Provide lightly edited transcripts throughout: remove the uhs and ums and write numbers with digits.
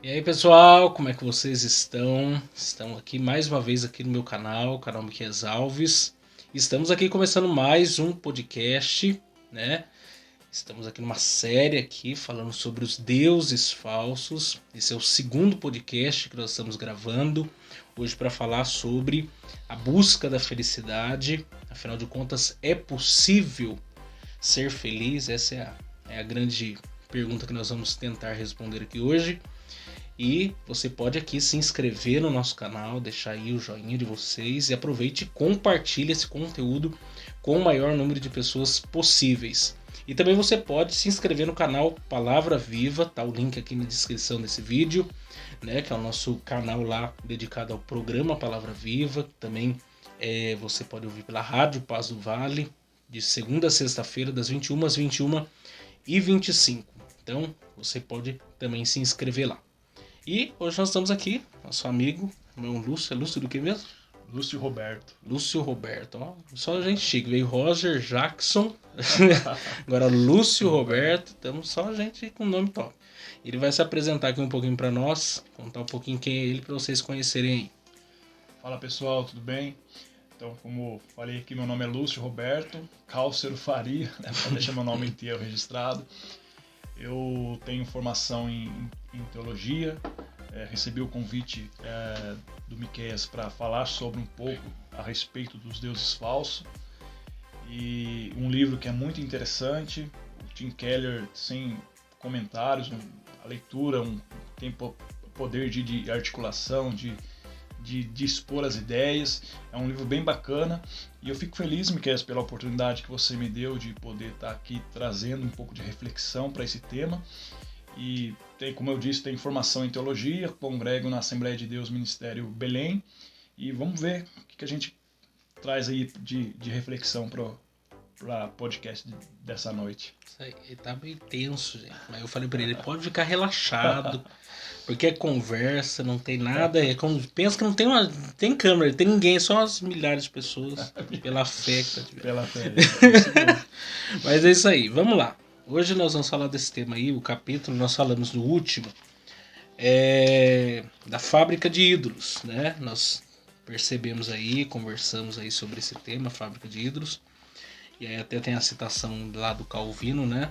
E aí pessoal, como é que vocês estão? Estamos aqui mais uma vez aqui no meu canal, o canal Miquel Alves. Estamos aqui começando mais um podcast, né? Estamos aqui numa série aqui falando sobre os deuses falsos. Esse é o segundo podcast que nós estamos gravando hoje para falar sobre a busca da felicidade. Afinal de contas, é possível ser feliz? Essa é a grande pergunta que nós vamos tentar responder aqui hoje. E você pode aqui se inscrever no nosso canal, deixar aí o joinha de vocês e aproveite e compartilhe esse conteúdo com o maior número de pessoas possíveis. E também você pode se inscrever no canal Palavra Viva, tá o link aqui na descrição desse vídeo, né, que é o nosso canal lá dedicado ao programa Palavra Viva. Também você pode ouvir pela Rádio Paz do Vale, de segunda a sexta-feira, das 21 às 21h25. Então você pode também se inscrever lá. E hoje nós estamos aqui, nosso amigo, meu Lúcio, é Lúcio do que mesmo? Lúcio Roberto. Lúcio Roberto, ó, só gente chique, veio Roger Jackson, agora Lúcio Roberto, estamos só gente com nome top. Ele vai se apresentar aqui um pouquinho para nós, contar um pouquinho quem é ele para vocês conhecerem aí. Fala pessoal, tudo bem? Então, como falei aqui, meu nome é Lúcio Roberto Cálcero Faria, né, para deixar meu nome inteiro registrado. Eu tenho formação em teologia, recebi o convite do Miqueias para falar sobre um pouco a respeito dos deuses falsos. E um livro que é muito interessante, o Tim Keller, sem comentários, a leitura, tem poder de articulação, de expor as ideias. É um livro bem bacana e eu fico feliz, Miquel, pela oportunidade que você me deu de poder estar aqui trazendo um pouco de reflexão para esse tema. E tem, como eu disse, tem formação em teologia, congrego na Assembleia de Deus Ministério Belém, e vamos ver o que a gente traz aí de reflexão para podcast dessa noite. Isso aí, ele tá meio tenso, gente, mas eu falei para ele pode ficar relaxado. Porque é conversa, não tem nada. Pensa que não tem câmera, tem ninguém, só as milhares de pessoas. Pela fé que tá tiver. Pela fé. Mas é isso aí, vamos lá. Hoje nós vamos falar desse tema aí, o capítulo, nós falamos no último, da fábrica de ídolos, né? Nós percebemos aí, conversamos aí sobre esse tema, fábrica de ídolos. E aí até tem a citação lá do Calvino, né?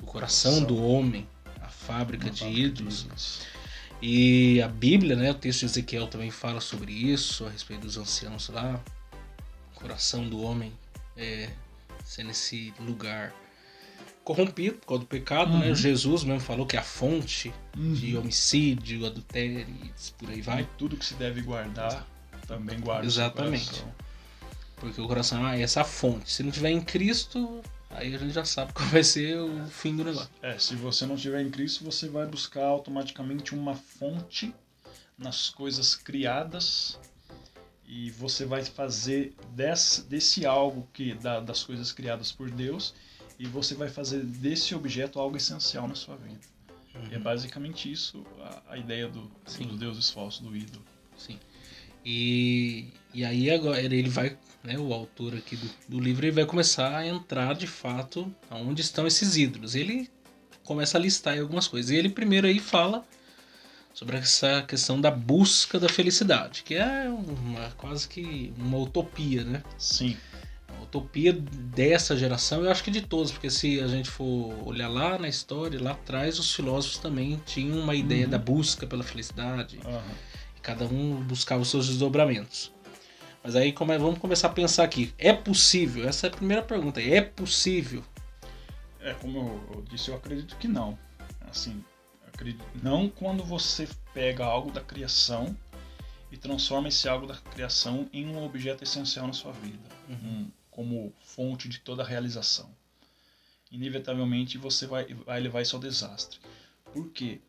O coração do homem, a fábrica de ídolos. E a Bíblia, né, o texto de Ezequiel também fala sobre isso, a respeito dos anciãos lá. O coração do homem sendo esse lugar corrompido por causa do pecado, né? Jesus mesmo falou que é a fonte de homicídio, adultério e por aí vai. E tudo que se deve guardar, também guarda. Exatamente. O seu coração. Porque o coração é essa fonte. Se não tiver em Cristo, aí a gente já sabe qual vai ser o fim do negócio. Se você não estiver em Cristo, você vai buscar automaticamente uma fonte nas coisas criadas e você vai fazer desse algo das coisas criadas por Deus, e você vai fazer desse objeto algo essencial na sua vida. E é basicamente isso a ideia dos deuses falsos, do ídolo. Sim. E aí agora ele vai, né, o autor aqui do livro, ele vai começar a entrar de fato aonde estão esses ídolos. Ele começa a listar aí algumas coisas. E ele primeiro aí fala sobre essa questão da busca da felicidade, que é quase que uma utopia, né? Sim. Uma utopia dessa geração, eu acho que de todos, porque se a gente for olhar lá na história, lá atrás, os filósofos também tinham uma ideia da busca pela felicidade. E cada um buscava os seus desdobramentos. Mas aí vamos começar a pensar aqui. É possível? Essa é a primeira pergunta. É possível? Como eu disse, eu acredito que não. Assim, não quando você pega algo da criação e transforma esse algo da criação em um objeto essencial na sua vida, como fonte de toda a realização. Inevitavelmente você vai levar isso ao desastre. Por quê?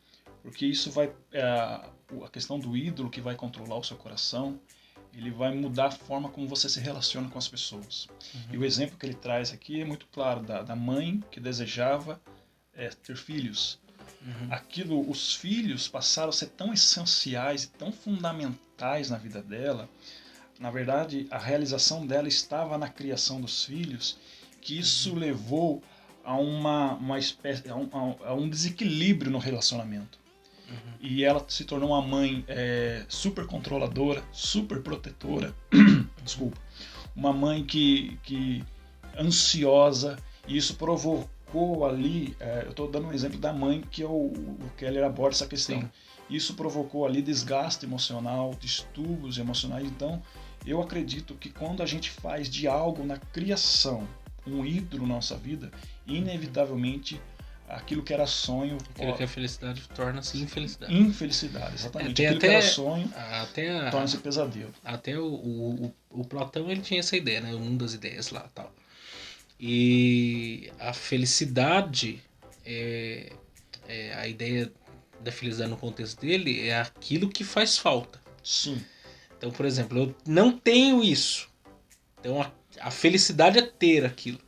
Porque isso vai... a questão do ídolo que vai controlar o seu coração, ele vai mudar a forma como você se relaciona com as pessoas. E o exemplo que ele traz aqui é muito claro, da mãe que desejava ter filhos. Os filhos passaram a ser tão essenciais e tão fundamentais na vida dela. Na verdade, a realização dela estava na criação dos filhos, que isso levou a um desequilíbrio no relacionamento. e ela se tornou uma mãe super controladora, super protetora, desculpa, uma mãe que ansiosa, e isso provocou ali, eu estou dando um exemplo da mãe que o Keller aborda essa questão. Sim. Isso provocou ali desgaste emocional, distúrbios emocionais. Então, eu acredito que quando a gente faz de algo na criação um ídolo na nossa vida, inevitavelmente aquilo que era sonho... Aquilo que é felicidade torna-se infelicidade. Infelicidade, exatamente. Aquilo que era sonho torna-se pesadelo. Até o Platão, ele tinha essa ideia, né? O mundo das ideias lá e tal. E a felicidade, a ideia da felicidade no contexto dele é aquilo que faz falta. Sim. Então, por exemplo, eu não tenho isso. Então, a felicidade é ter aquilo.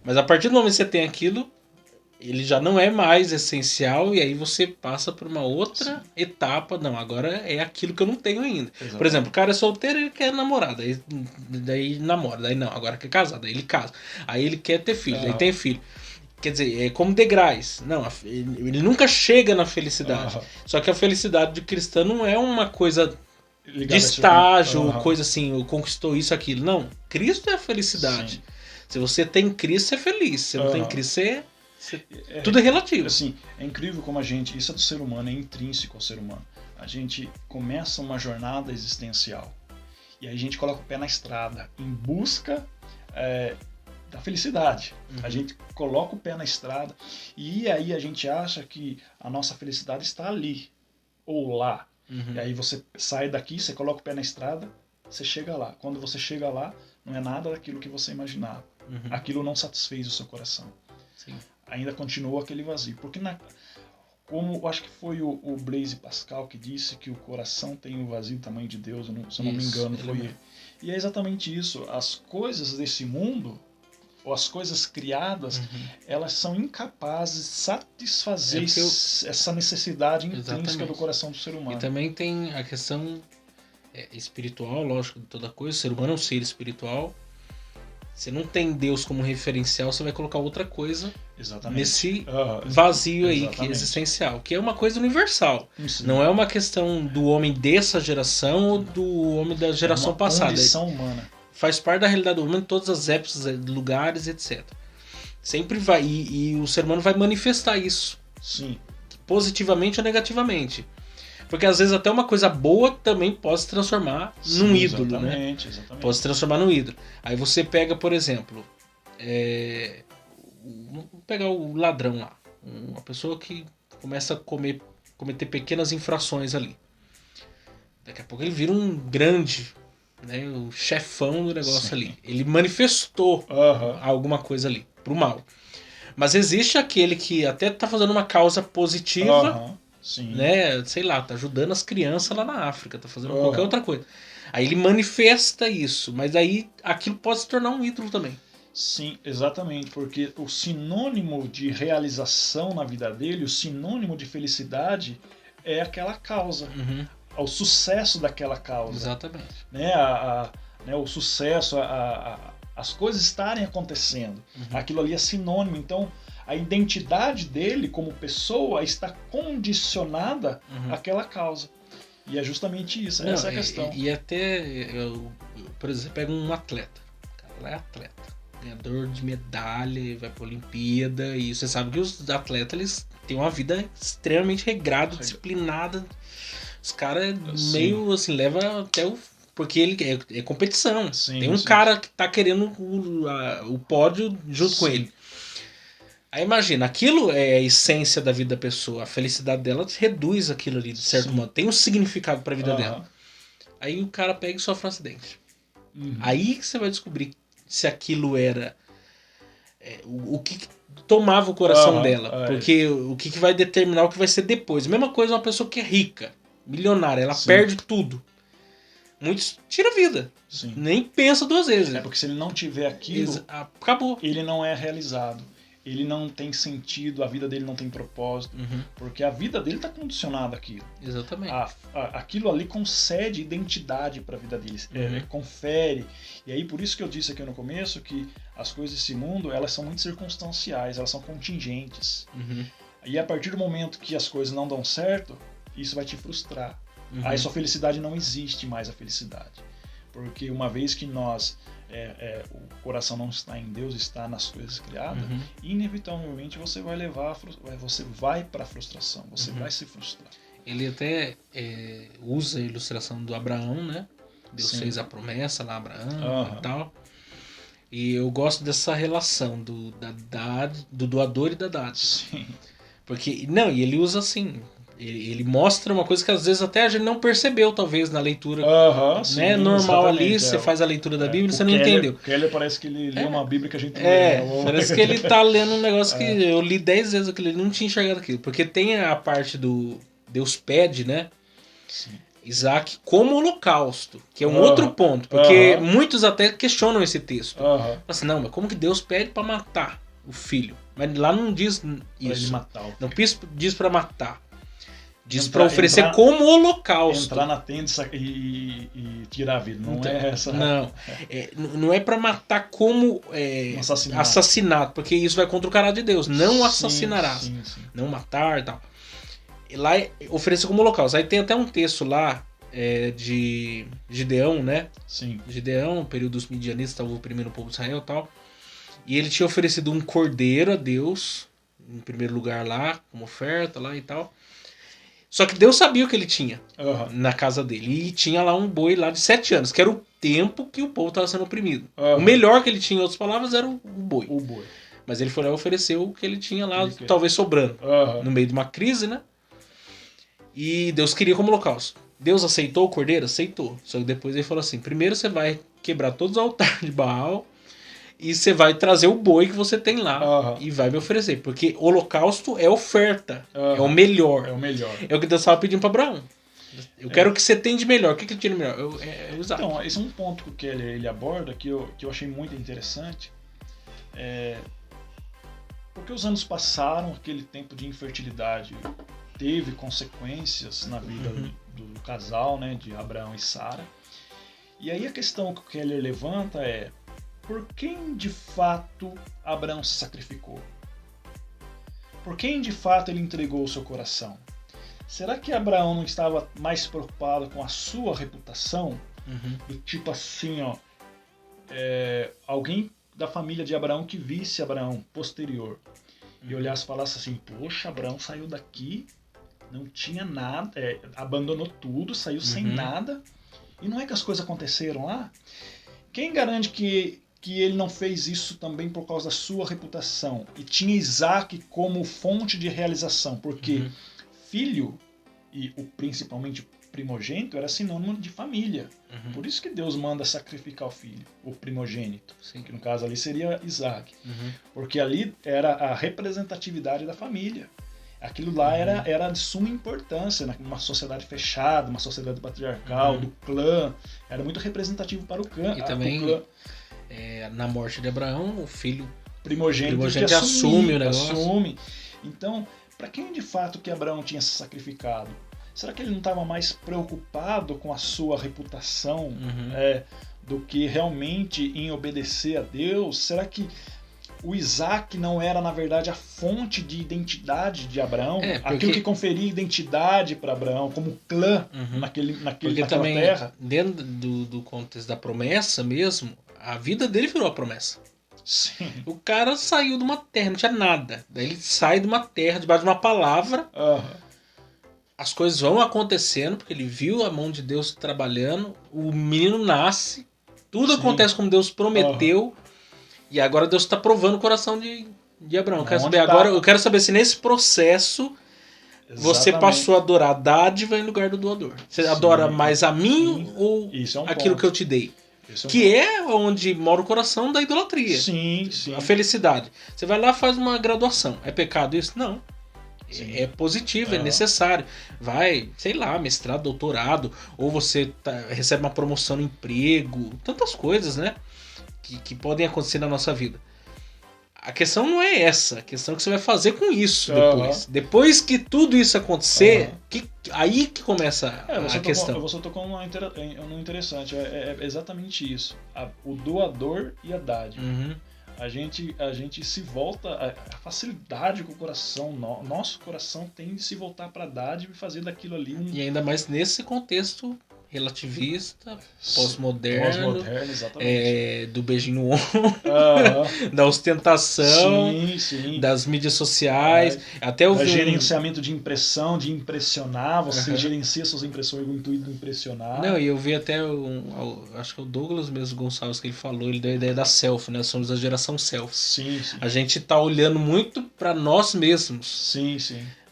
Mas a partir do momento que você tem aquilo, ele já não é mais essencial, e aí você passa por uma outra etapa. Não, agora é aquilo que eu não tenho ainda. Exatamente. Por exemplo, o cara é solteiro, ele quer namorar, daí namora, daí não, agora quer casar, daí ele casa. Aí ele quer ter filho, daí tem filho. Quer dizer, é como degraus. Não, ele nunca chega na felicidade. Só que a felicidade de cristão não é uma coisa de estágio, coisa assim, eu conquistou isso, aquilo. Não, Cristo é a felicidade. Sim. Se você tem Cristo, você é feliz. Se não tem Cristo, tudo é relativo. Assim, é incrível como isso é do ser humano, é intrínseco ao ser humano. A gente começa uma jornada existencial e aí a gente coloca o pé na estrada em busca da felicidade. A gente coloca o pé na estrada e aí a gente acha que a nossa felicidade está ali ou lá. E aí você sai daqui, você coloca o pé na estrada, você chega lá. Quando você chega lá, não é nada daquilo que você imaginava. Aquilo não satisfez o seu coração. Sim. Ainda continua aquele vazio. Porque como eu acho que foi o Blaise Pascal que disse que o coração tem o vazio do tamanho de Deus, se eu não me engano, foi ele. E é exatamente isso. As coisas desse mundo, ou as coisas criadas, elas são incapazes de satisfazer essa necessidade intrínseca do coração do ser humano. E também tem a questão espiritual, lógico, de toda coisa. O ser humano é um ser espiritual. Você não tem Deus como referencial, você vai colocar outra coisa nesse vazio aí, que é existencial, que é uma coisa universal. Sim. Não é uma questão do homem dessa geração ou do homem da geração passada. É uma condição humana. Faz parte da realidade do homem em todas as épocas, lugares, etc. Sempre vai. E o ser humano vai manifestar isso. Sim. Positivamente ou negativamente. Porque às vezes até uma coisa boa também pode se transformar num ídolo, exatamente, né? Exatamente. Pode se transformar num ídolo. Aí você pega, por exemplo, vamos pegar o ladrão lá. Uma pessoa que começa a cometer pequenas infrações ali. Daqui a pouco ele vira um grande, né, o chefão do negócio ali. Ele manifestou alguma coisa ali, pro mal. Mas existe aquele que até tá fazendo uma causa positiva, né? Sei lá, tá ajudando as crianças lá na África, tá fazendo qualquer outra coisa. Aí ele manifesta isso, mas aí aquilo pode se tornar um ídolo também. Sim, exatamente, porque o sinônimo de realização na vida dele, o sinônimo de felicidade é aquela causa, o sucesso daquela causa. Exatamente. Né? O sucesso, as coisas estarem acontecendo. Aquilo ali é sinônimo. Então, a identidade dele como pessoa está condicionada àquela causa. E é justamente isso, essa é a questão. E até, por exemplo, pega um atleta. O cara lá é atleta, ganhador de medalha, vai pra Olimpíada, e você sabe que os atletas eles têm uma vida extremamente regrada, disciplinada. Os caras meio assim, leva até o... Porque ele é competição. Tem um cara que tá querendo o pódio junto com ele. Aí imagina, aquilo é a essência da vida da pessoa. A felicidade dela reduz aquilo ali, de certo modo. Tem um significado pra vida dela. Aí o cara pega e sofre um acidente. Aí que você vai descobrir se aquilo era... o que tomava o coração dela. Porque o que vai determinar o que vai ser depois. Mesma coisa uma pessoa que é rica, milionária. Ela perde tudo. Muitos tiram a vida. Nem pensa duas vezes. É porque se ele não tiver aquilo, acabou. Ele não é realizado. Ele não tem sentido, a vida dele não tem propósito. Porque a vida dele está condicionada àquilo. Exatamente. Aquilo ali concede identidade para a vida dele. Confere. E aí por isso que eu disse aqui no começo que as coisas desse mundo, elas são muito circunstanciais, elas são contingentes. E a partir do momento que as coisas não dão certo, isso vai te frustrar. Aí sua felicidade não existe mais a felicidade. Porque uma vez que nós, o coração não está em Deus, está nas coisas criadas, inevitavelmente você vai para a frustração, você vai se frustrar. Ele até usa a ilustração do Abraão, né? Deus fez a promessa lá a Abraão e tal. E eu gosto dessa relação do doador e da dádiva. Sim. Porque, e ele usa assim, ele mostra uma coisa que às vezes até a gente não percebeu, talvez, na leitura sim, normal ali, você faz a leitura da Bíblia e você não entendeu. O Keller parece que ele lê uma Bíblia que a gente não lê. Parece que ele tá lendo um negócio que eu li 10 vezes aquilo, ele não tinha enxergado aquilo. Porque tem a parte do Deus pede, né? Sim. Isaac como holocausto, que é um outro ponto, porque muitos até questionam esse texto. Assim, não, mas como que Deus pede para matar o filho? Mas lá não diz isso. Não diz para matar. Diz para oferecer como holocausto. Entrar na tenda e tirar a vida. Não é essa. Não. Não é para matar como assassinato, porque isso vai contra o caráter de Deus. Não assassinarás. Sim. Não matar e tal. Lá oferecer como holocausto. Aí tem até um texto lá de Gideão, né? Sim. Gideão, período dos midianitas, estava oprimindo o povo de Israel e tal. E ele tinha oferecido um cordeiro a Deus, em primeiro lugar lá, como oferta lá e tal. Só que Deus sabia o que ele tinha na casa dele. E tinha lá um boi lá de 7 anos, que era o tempo que o povo estava sendo oprimido. O melhor que ele tinha, em outras palavras, era o boi. O boi. Mas ele foi lá e ofereceu o que ele tinha lá, talvez sobrando. No meio de uma crise, né? E Deus queria como holocausto. Deus aceitou o cordeiro? Aceitou. Só que depois ele falou assim, primeiro você vai quebrar todos os altares de Baal e você vai trazer o boi que você tem lá e vai me oferecer. Porque holocausto é oferta. É o melhor. É o melhor. É o que Deus estava pedindo para Abraão. Eu quero o que você tem de melhor. O que ele tinha de melhor? Isaac. Então, esse é um ponto que ele aborda que eu achei muito interessante. Porque os anos passaram, aquele tempo de infertilidade teve consequências na vida do casal, né, de Abraão e Sara. E aí a questão que o Keller levanta é: por quem de fato Abraão se sacrificou? Por quem de fato ele entregou o seu coração? Será que Abraão não estava mais preocupado com a sua reputação? Do tipo assim, alguém da família de Abraão que visse Abraão posterior e olhasse e falasse assim: poxa, Abraão saiu daqui, não tinha nada, abandonou tudo, saiu sem nada, e não é que as coisas aconteceram lá? Quem garante que ele não fez isso também por causa da sua reputação? E tinha Isaac como fonte de realização, porque filho, e principalmente primogênito, era sinônimo de família. Por isso que Deus manda sacrificar o filho, o primogênito. Sim. Que no caso ali seria Isaac. Porque ali era a representatividade da família. Aquilo lá era de suma importância numa sociedade fechada, uma sociedade patriarcal, do clã. Era muito representativo para o clã. E também, na morte de Abraão, o filho primogênito assume o negócio. Então, para quem de fato que Abraão tinha se sacrificado? Será que ele não estava mais preocupado com a sua reputação do que realmente em obedecer a Deus? Será que o Isaac não era, na verdade, a fonte de identidade de Abraão? Aquilo que conferia identidade para Abraão, como clã naquela também, terra? Dentro do contexto da promessa mesmo, a vida dele virou a promessa. Sim. O cara saiu de uma terra, não tinha nada. Daí ele sai de uma terra, debaixo de uma palavra. As coisas vão acontecendo, porque ele viu a mão de Deus trabalhando. O menino nasce. Tudo acontece como Deus prometeu. E agora Deus está provando o coração de Abraão. Eu quero saber se nesse processo você passou a adorar a dádiva em lugar do doador. Você adora mais a mim ou aquilo que eu te dei? Que é onde mora o coração da idolatria. Sim. A felicidade. Você vai lá e faz uma graduação. É pecado isso? Não. É positivo, é necessário. Vai, sei lá, mestrado, doutorado, ou você recebe uma promoção no emprego, tantas coisas, né? Que podem acontecer na nossa vida. A questão não é essa. A questão é o que você vai fazer com isso depois. Depois que tudo isso acontecer, aí que começa a questão. Você tocou num interessante. É exatamente isso. O doador e a dádiva. a gente se volta, a facilidade que o coração, nosso coração tem de se voltar para a dádiva e fazer daquilo ali um... E ainda mais nesse contexto relativista, pós-moderno, exatamente. do beijinho no ombro, da ostentação, sim. das mídias sociais, até o gerenciamento de impressão, de impressionar, você gerencia suas impressões com o intuito de impressionar. Não, e eu vi até, acho que é o Douglas mesmo Gonçalves que ele falou, ele deu a ideia da selfie, né? Somos a geração selfie. Sim. A gente tá olhando muito para nós mesmos. Sim.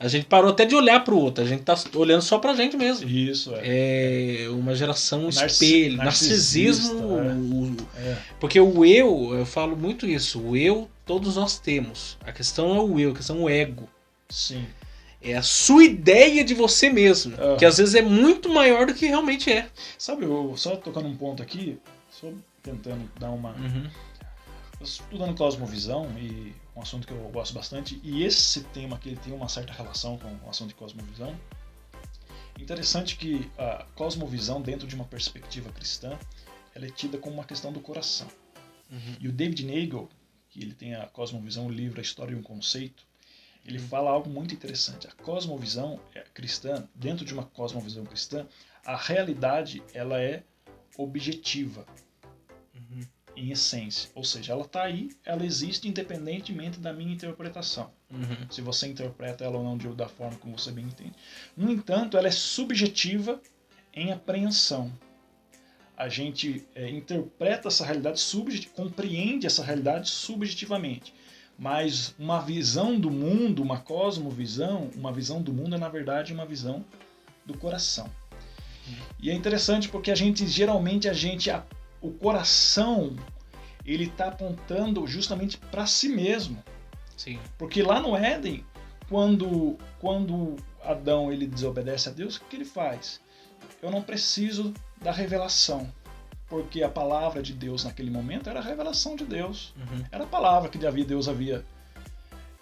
A gente parou até de olhar pro outro, a gente tá olhando só pra gente mesmo. Isso, É uma geração espelho, narcisismo. Porque eu falo muito isso, o eu todos nós temos. A questão é o eu, a questão é o ego. Sim. É a sua ideia de você mesmo, que às vezes é muito maior do que realmente é. Sabe, eu só tocando um ponto aqui, só tentando dar uma... Eu estou estudando cosmovisão e um assunto que eu gosto bastante, e esse tema aqui ele tem uma certa relação com o assunto de cosmovisão. Interessante que a cosmovisão, dentro de uma perspectiva cristã, ela é tida como uma questão do coração. E o David Nagel, que ele tem a cosmovisão, o livro A História e um Conceito, ele fala algo muito interessante. A cosmovisão cristã, dentro de uma cosmovisão cristã, a realidade ela é objetiva. Em essência, ou seja, ela está aí, ela existe independentemente da minha interpretação. Se você interpreta ela ou não da forma como você bem entende. No entanto, ela é subjetiva em apreensão. A gente interpreta essa realidade, compreende essa realidade subjetivamente. Mas uma visão do mundo, uma cosmovisão, uma visão do mundo é na verdade uma visão do coração. E é interessante porque geralmente o coração, ele está apontando justamente para si mesmo. Sim. Porque lá no Éden, quando Adão ele desobedece a Deus, o que ele faz? Eu não preciso da revelação, porque a palavra de Deus naquele momento era a revelação de Deus. Era a palavra que Deus havia.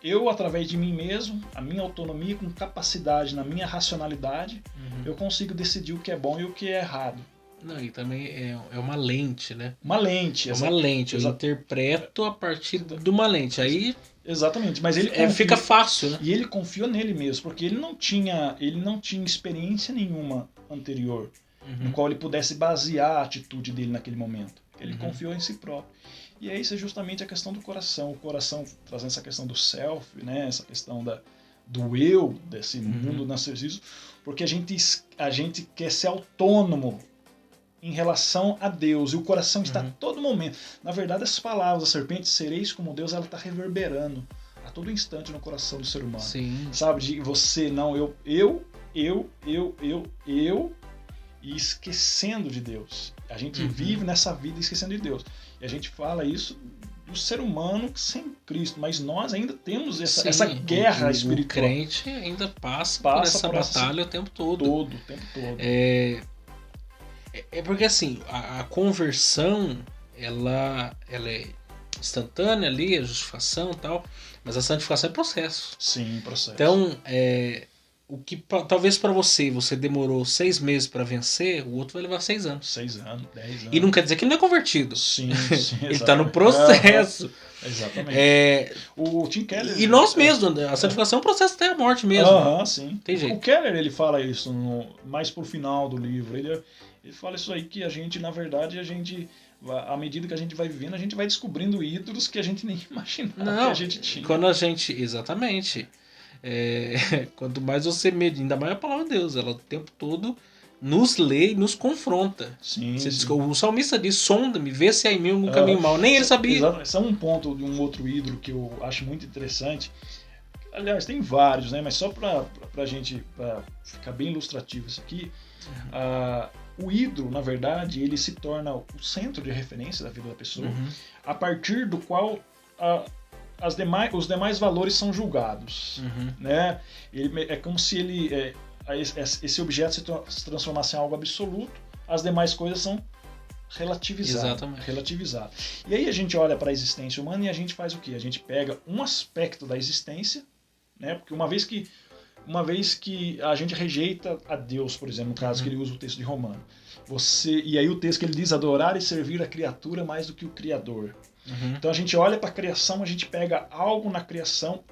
Eu, através de mim mesmo, a minha autonomia, com capacidade, na minha racionalidade, eu consigo decidir o que é bom e o que é errado. Não, e também é uma lente, né? Uma lente. Uma lente, eu interpreto a partir de uma lente. Aí exatamente, mas ele fica fácil, né? E ele confiou nele mesmo, porque ele não tinha experiência nenhuma anterior, no qual ele pudesse basear a atitude dele naquele momento. Ele confiou em si próprio. E isso é justamente a questão do coração. O coração trazendo essa questão do self, né? Essa questão do eu, desse mundo narcisismo, porque a gente quer ser autônomo em relação a Deus, e o coração está a todo momento. Na verdade, essas palavras da serpente, sereis como Deus, ela está reverberando a todo instante no coração do ser humano. Sim. Sabe, de você, não, eu, e esquecendo de Deus. A gente vive nessa vida esquecendo de Deus. E a gente fala isso do ser humano sem Cristo, mas nós ainda temos essa guerra espiritual. O crente ainda passa por essa batalha o tempo todo. O tempo todo. É porque assim, a conversão, ela é instantânea ali, a justificação e tal, mas a santificação é processo. Sim, processo. Então, o que talvez para você demorou 6 meses para vencer, o outro vai levar 6 anos. 6 anos, 10 anos. E não quer dizer que ele não é convertido. Sim, ele está no processo. Exatamente. O Tim Keller... E nós mesmos, a santificação é um processo até a morte mesmo. Sim. Tem jeito. O Keller, ele fala isso mais pro final do livro. Ele fala isso aí, que a gente, na verdade, à medida que a gente vai vivendo, a gente vai descobrindo ídolos que a gente nem imaginava que a gente tinha. Quando a gente... Exatamente. Quanto mais você medita, ainda mais a palavra de Deus, ela o tempo todo nos lê e nos confronta. Sim. O salmista diz: sonda-me, vê se há em mim algum caminho mau. Nem ele sabia. Exatamente. Esse é um ponto de um outro ídolo que eu acho muito interessante. Aliás, tem vários, né? Mas só pra gente ficar bem ilustrativo isso aqui, o ídolo, na verdade, ele se torna o centro de referência da vida da pessoa, a partir do qual os demais valores são julgados. Né? É como se esse objeto se transformasse em algo absoluto, as demais coisas são relativizadas. E aí a gente olha para a existência humana e a gente faz o quê? A gente pega um aspecto da existência, né? Porque uma vez que a gente rejeita a Deus, por exemplo, no caso que ele usa o texto de Romano, e aí o texto que ele diz: adorar e servir a criatura mais do que o Criador. Então a gente olha para a criação, a gente pega algo na criação,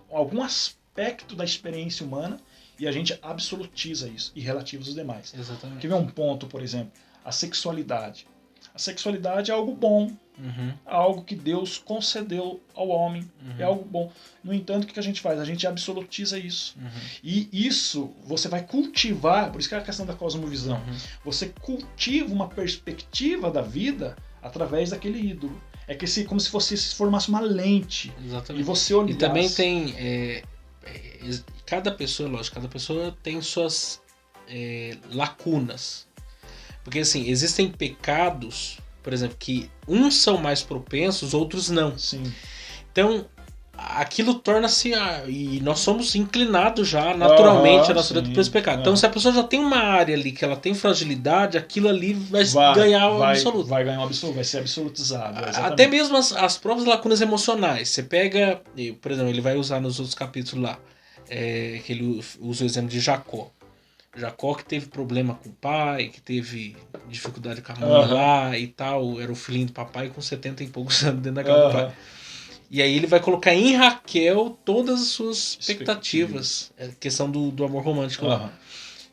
algum aspecto da experiência humana e a gente absolutiza isso e relativiza os demais. Exatamente. Quer ver um ponto, por exemplo? A sexualidade. A sexualidade é algo bom, é algo que Deus concedeu ao homem, é algo bom. No entanto, o que a gente faz? A gente absolutiza isso. E isso você vai cultivar, por isso que é a questão da cosmovisão. Você cultiva uma perspectiva da vida através daquele ídolo. É que como se fosse se formasse uma lente. Exatamente. E você olhasse... E também tem... cada pessoa tem suas lacunas. Porque assim, existem pecados, por exemplo, que uns são mais propensos, outros não. Sim. Então, aquilo torna-se... E nós somos inclinados já, naturalmente, a natureza para esse pecado. Então, se a pessoa já tem uma área ali que ela tem fragilidade, aquilo ali vai ganhar o absoluto. Vai ganhar o absoluto, vai ser absolutizado. Exatamente. Até mesmo as próprias lacunas emocionais. Você pega... Por exemplo, ele vai usar nos outros capítulos lá, que ele usa o exemplo de Jacó. Jacó que teve problema com o pai, que teve dificuldade com a mãe lá e tal, era o filhinho do papai com 70 e poucos anos dentro da casa do pai. E aí ele vai colocar em Raquel todas as suas expectativas, questão do amor romântico lá.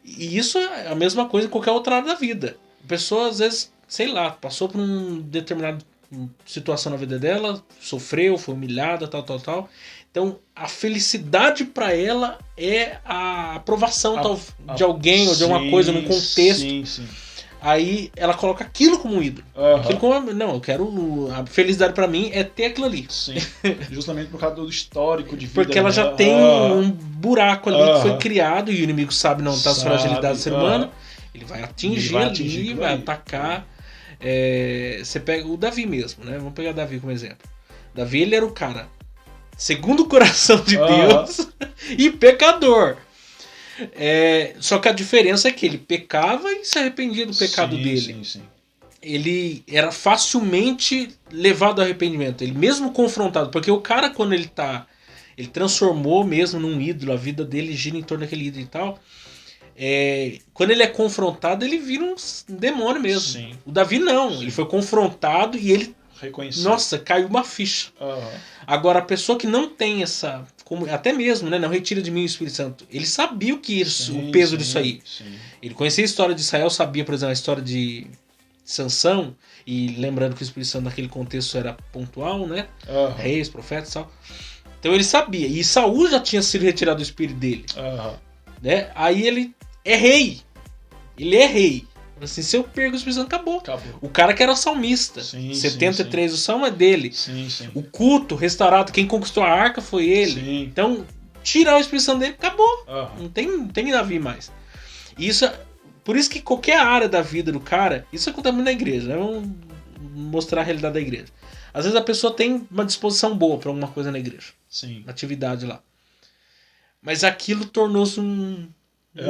E isso é a mesma coisa em qualquer outra área da vida. A pessoa às vezes, sei lá, passou por uma determinada situação na vida dela, sofreu, foi humilhada, tal. Então, a felicidade para ela é a aprovação de alguém ou de alguma coisa num contexto. Sim. Aí ela coloca aquilo como um ídolo. Aquilo como, não, eu quero... A felicidade para mim é ter aquilo ali. Sim. Justamente por causa do histórico de vida. Porque ela já tem um buraco ali que foi criado e o inimigo sabe não tá as fragilidades do ser humano. Ele vai atingir ali, vai atacar. Você pega o Davi mesmo, né? Vamos pegar Davi como exemplo. Davi, ele era o cara segundo o coração de Deus e pecador. Só que a diferença é que ele pecava e se arrependia do pecado dele. Sim. Ele era facilmente levado ao arrependimento. Ele mesmo confrontado. Porque o cara, quando ele transformou mesmo num ídolo, a vida dele gira em torno daquele ídolo e tal. Quando ele é confrontado, ele vira um demônio mesmo. Sim. O Davi não. Sim. Ele foi confrontado e ele... Reconhecido. Nossa, caiu uma ficha. Agora, a pessoa que não tem essa... até mesmo, né? Não retira de mim o Espírito Santo. Ele sabia o peso disso aí. Sim. Ele conhecia a história de Israel, sabia, por exemplo, a história de Sansão. E lembrando que o Espírito Santo naquele contexto era pontual, né? Reis, profetas e tal. Então ele sabia. E Saul já tinha sido retirado do espírito dele. Né? Aí ele é rei. Ele é rei. Assim, se eu perco o Espírito Santo, acabou. O cara que era salmista. 73, o salmo é dele. Sim. O culto restaurado, quem conquistou a arca foi ele. Sim. Então, tirar o Espírito Santo dele, acabou. Não tem Davi mais. E isso, por isso que qualquer área da vida do cara, isso acontece muito na igreja, né? Vamos mostrar a realidade da igreja. Às vezes a pessoa tem uma disposição boa para alguma coisa na igreja. Sim. Uma atividade lá. Mas aquilo tornou-se um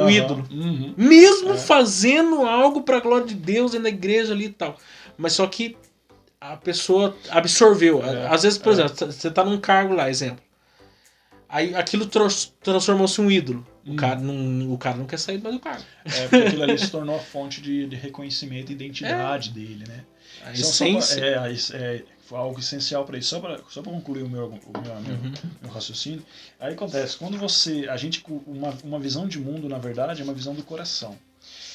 ídolo. Mesmo fazendo algo para a glória de Deus na igreja ali e tal. Mas só que a pessoa absorveu. Às vezes, por exemplo, você tá num cargo lá, exemplo. Aí aquilo transformou-se em um ídolo. O cara não quer sair mais do cargo. Porque aquilo ali se tornou a fonte de reconhecimento e identidade dele, né? A essência. Foi algo essencial para isso. Só para concluir o meu raciocínio. Aí acontece, quando uma visão de mundo, na verdade, é uma visão do coração.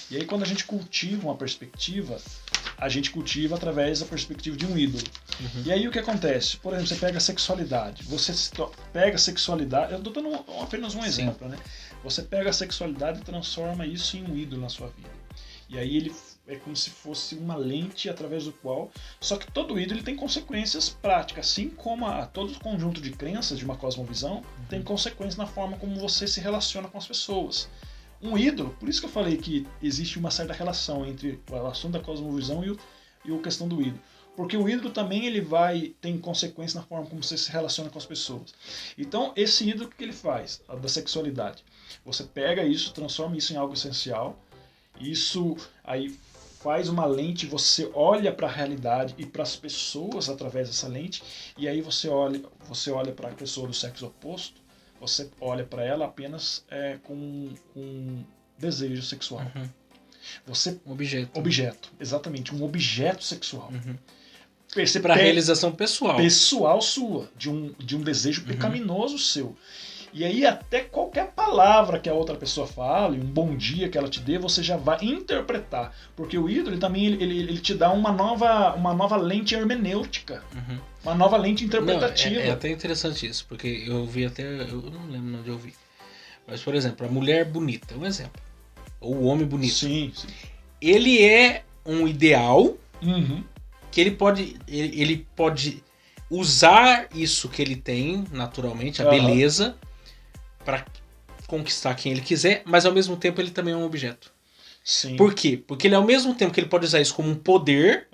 E aí quando a gente cultiva uma perspectiva, a gente cultiva através da perspectiva de um ídolo. E aí o que acontece? Por exemplo, você pega a sexualidade. Pega a sexualidade... Eu estou dando apenas um exemplo, né? Você pega a sexualidade e transforma isso em um ídolo na sua vida. E aí ele é como se fosse uma lente através do qual... Só que todo ídolo tem consequências práticas, assim como todo conjunto de crenças de uma cosmovisão tem consequências na forma como você se relaciona com as pessoas. Um ídolo, por isso que eu falei que existe uma certa relação entre o assunto da cosmovisão e a questão do ídolo. Porque o ídolo também tem consequências na forma como você se relaciona com as pessoas. Então, esse ídolo, o que ele faz? Da sexualidade. Você pega isso, transforma isso em algo essencial. Isso aí faz uma lente, você olha para a realidade e para as pessoas através dessa lente. E aí você olha para a pessoa do sexo oposto, você olha para ela apenas com desejo sexual. Um objeto. Objeto, exatamente, um objeto sexual. Para realização pessoal. Pessoal sua, de um desejo pecaminoso seu. E aí até qualquer palavra que a outra pessoa fale, um bom dia que ela te dê, você já vai interpretar. Porque o ídolo também ele te dá uma nova lente hermenêutica. Uma nova lente interpretativa. Não, é até interessante isso, porque eu vi até... Eu não lembro onde eu vi. Mas, por exemplo, a mulher bonita, um exemplo. Ou o homem bonito. Sim. Ele é um ideal que ele pode usar isso que ele tem, naturalmente, a beleza, para conquistar quem ele quiser, mas ao mesmo tempo ele também é um objeto. Sim. Por quê? Porque ele, ao mesmo tempo que ele pode usar isso como um poder,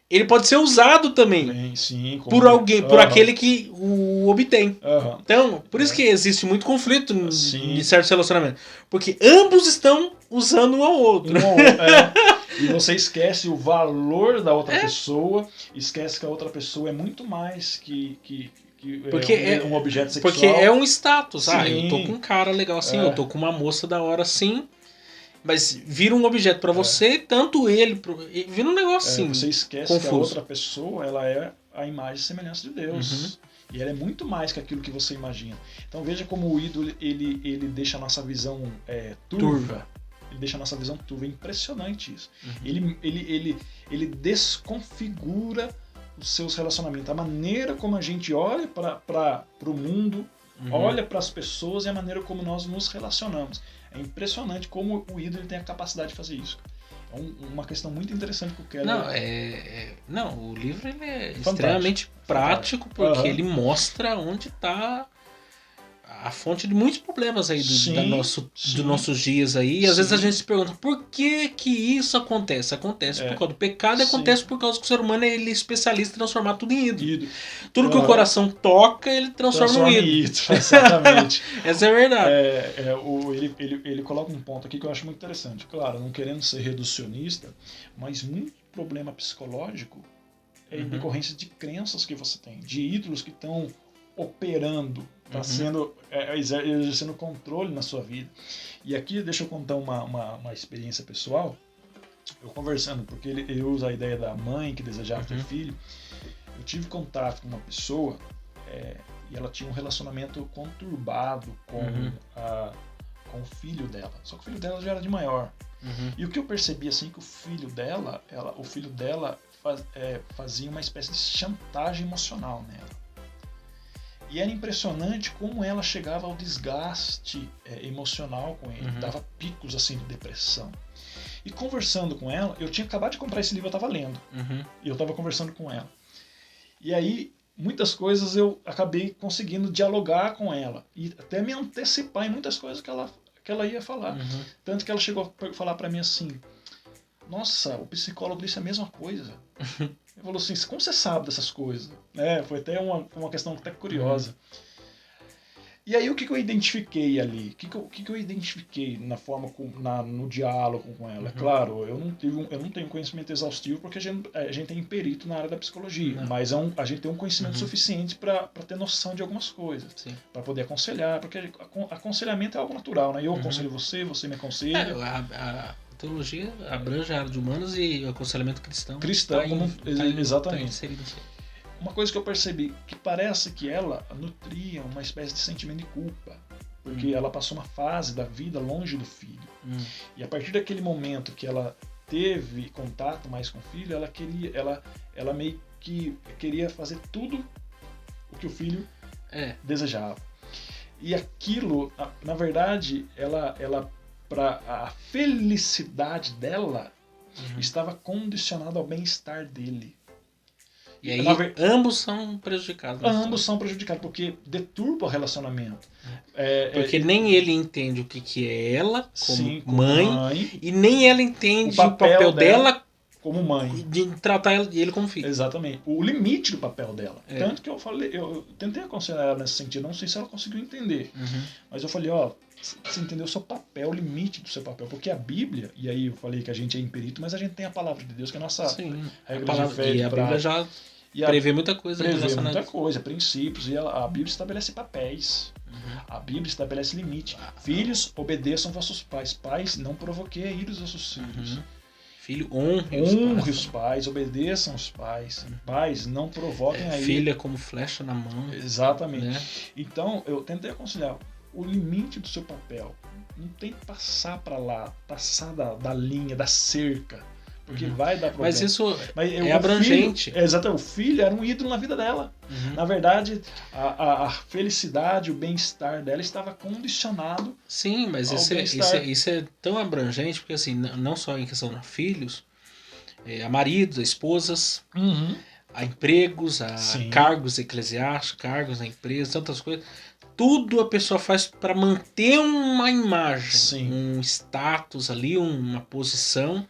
ele pode ser usado também sim, por alguém, por aquele que o obtém. Então, por isso que existe muito conflito em certos relacionamentos. Porque ambos estão usando um ao outro. E você esquece o valor da outra pessoa, esquece que a outra pessoa é muito mais que um objeto sexual. Porque é um status. Sim. Eu tô com um cara legal assim, eu tô com uma moça da hora assim. Mas vira um objeto pra você, tanto ele... Vira um negócio assim, você esquece confuso. Que a outra pessoa, ela é a imagem e semelhança de Deus. E ela é muito mais que aquilo que você imagina. Então veja como o ídolo, ele deixa a nossa visão turva. Ele deixa a nossa visão turva. É impressionante isso. Ele desconfigura os seus relacionamentos. A maneira como a gente olha para o mundo, olha para as pessoas e a maneira como nós nos relacionamos. É impressionante como o ídolo tem a capacidade de fazer isso. É uma questão muito interessante que eu quero... Não, o livro ele é extremamente prático, porque ele mostra onde está a fonte de muitos problemas aí dos nossos dias aí. E às vezes a gente se pergunta, por que isso acontece? Acontece por causa do pecado e acontece por causa que o ser humano ele é especialista em transformar tudo em ídolo. Tudo que o coração toca, ele transforma em ídolo. Exatamente. Essa é a verdade. Ele coloca um ponto aqui que eu acho muito interessante. Claro, não querendo ser reducionista, mas muito problema psicológico é em decorrência de crenças que você tem, de ídolos que estão operando, está exercendo controle na sua vida. E aqui deixa eu contar uma experiência pessoal. Eu conversando, porque ele usa a ideia da mãe que desejava ter filho. Eu tive contato com uma pessoa e ela tinha um relacionamento conturbado com o filho dela. Só que o filho dela já era de maior. E o que eu percebi assim que o filho dela fazia uma espécie de chantagem emocional nela. E era impressionante como ela chegava ao desgaste emocional com ele, dava picos assim de depressão. E conversando com ela, eu tinha acabado de comprar esse livro, eu estava lendo, e eu estava conversando com ela. E aí, muitas coisas eu acabei conseguindo dialogar com ela, e até me antecipar em muitas coisas que ela ia falar. Tanto que ela chegou a falar para mim assim, nossa, o psicólogo disse a mesma coisa. Ele falou assim, como você sabe dessas coisas? Foi até uma questão até curiosa. E aí o que eu identifiquei ali? O que eu identifiquei na forma, no diálogo com ela? Claro, eu não tenho conhecimento exaustivo porque a gente é perito na área da psicologia, mas a gente tem um conhecimento suficiente para ter noção de algumas coisas, para poder aconselhar, porque aconselhamento é algo natural, né? Eu aconselho você me aconselha. A teologia abrange a área de humanos e o aconselhamento cristão. Exatamente. Uma coisa que eu percebi, que parece que ela nutria uma espécie de sentimento de culpa, porque ela passou uma fase da vida longe do filho. E a partir daquele momento que ela teve contato mais com o filho, ela meio que queria fazer tudo o que o filho desejava. E aquilo, na verdade, ela para a felicidade dela estava condicionada ao bem-estar dele. E aí ambos são prejudicados. Ambos são prejudicados, porque deturpa o relacionamento. Porque nem ele entende o que é ela como mãe, e nem ela entende o papel dela como mãe. De tratar ele como filho. Exatamente. O limite do papel dela. Tanto que eu tentei aconselhar ela nesse sentido, não sei se ela conseguiu entender. Mas eu falei, você entendeu o seu papel, o limite do seu papel. Porque a Bíblia, e aí eu falei que a gente é imperito, mas a gente tem a palavra de Deus, que é a nossa regra de fé. E a Bíblia já prevê muita coisa. Prevê muita coisa, princípios. E a Bíblia estabelece papéis. A Bíblia estabelece limite. Filhos, obedeçam vossos pais. Pais, não provoquei a ira dos vossos filhos. Filho, honre os pais, obedeçam os pais. Pais, não provoquem aí. Filha como flecha na mão. Exatamente. Né? Então, eu tentei aconselhar o limite do seu papel. Não tem que passar para lá, passar da linha, da cerca. Porque vai dar problema. Mas isso é abrangente. Exatamente. O filho era um ídolo na vida dela. Na verdade, a felicidade, o bem-estar dela estava condicionado. Sim, mas isso é tão abrangente, porque assim, não só em questão de filhos, a maridos, a esposas, a empregos, a cargos eclesiásticos, cargos na empresa, tantas coisas. Tudo a pessoa faz para manter uma imagem, um status ali, uma posição.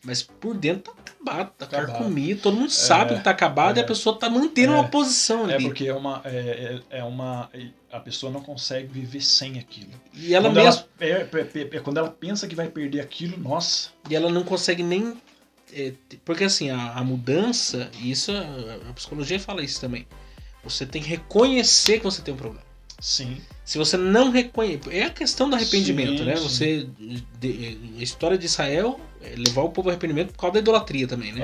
Mas por dentro tá acabado, tá carcomido, todo mundo sabe que tá acabado e a pessoa tá mantendo uma posição ali. Porque a pessoa não consegue viver sem aquilo. E ela quando ela pensa que vai perder aquilo, nossa. E ela não consegue nem... porque assim, a mudança, e isso a psicologia fala isso também, você tem que reconhecer que você tem um problema. Sim. Se você não reconhece... É a questão do arrependimento, né? Você... A história de Israel é levar o povo ao arrependimento por causa da idolatria também, né?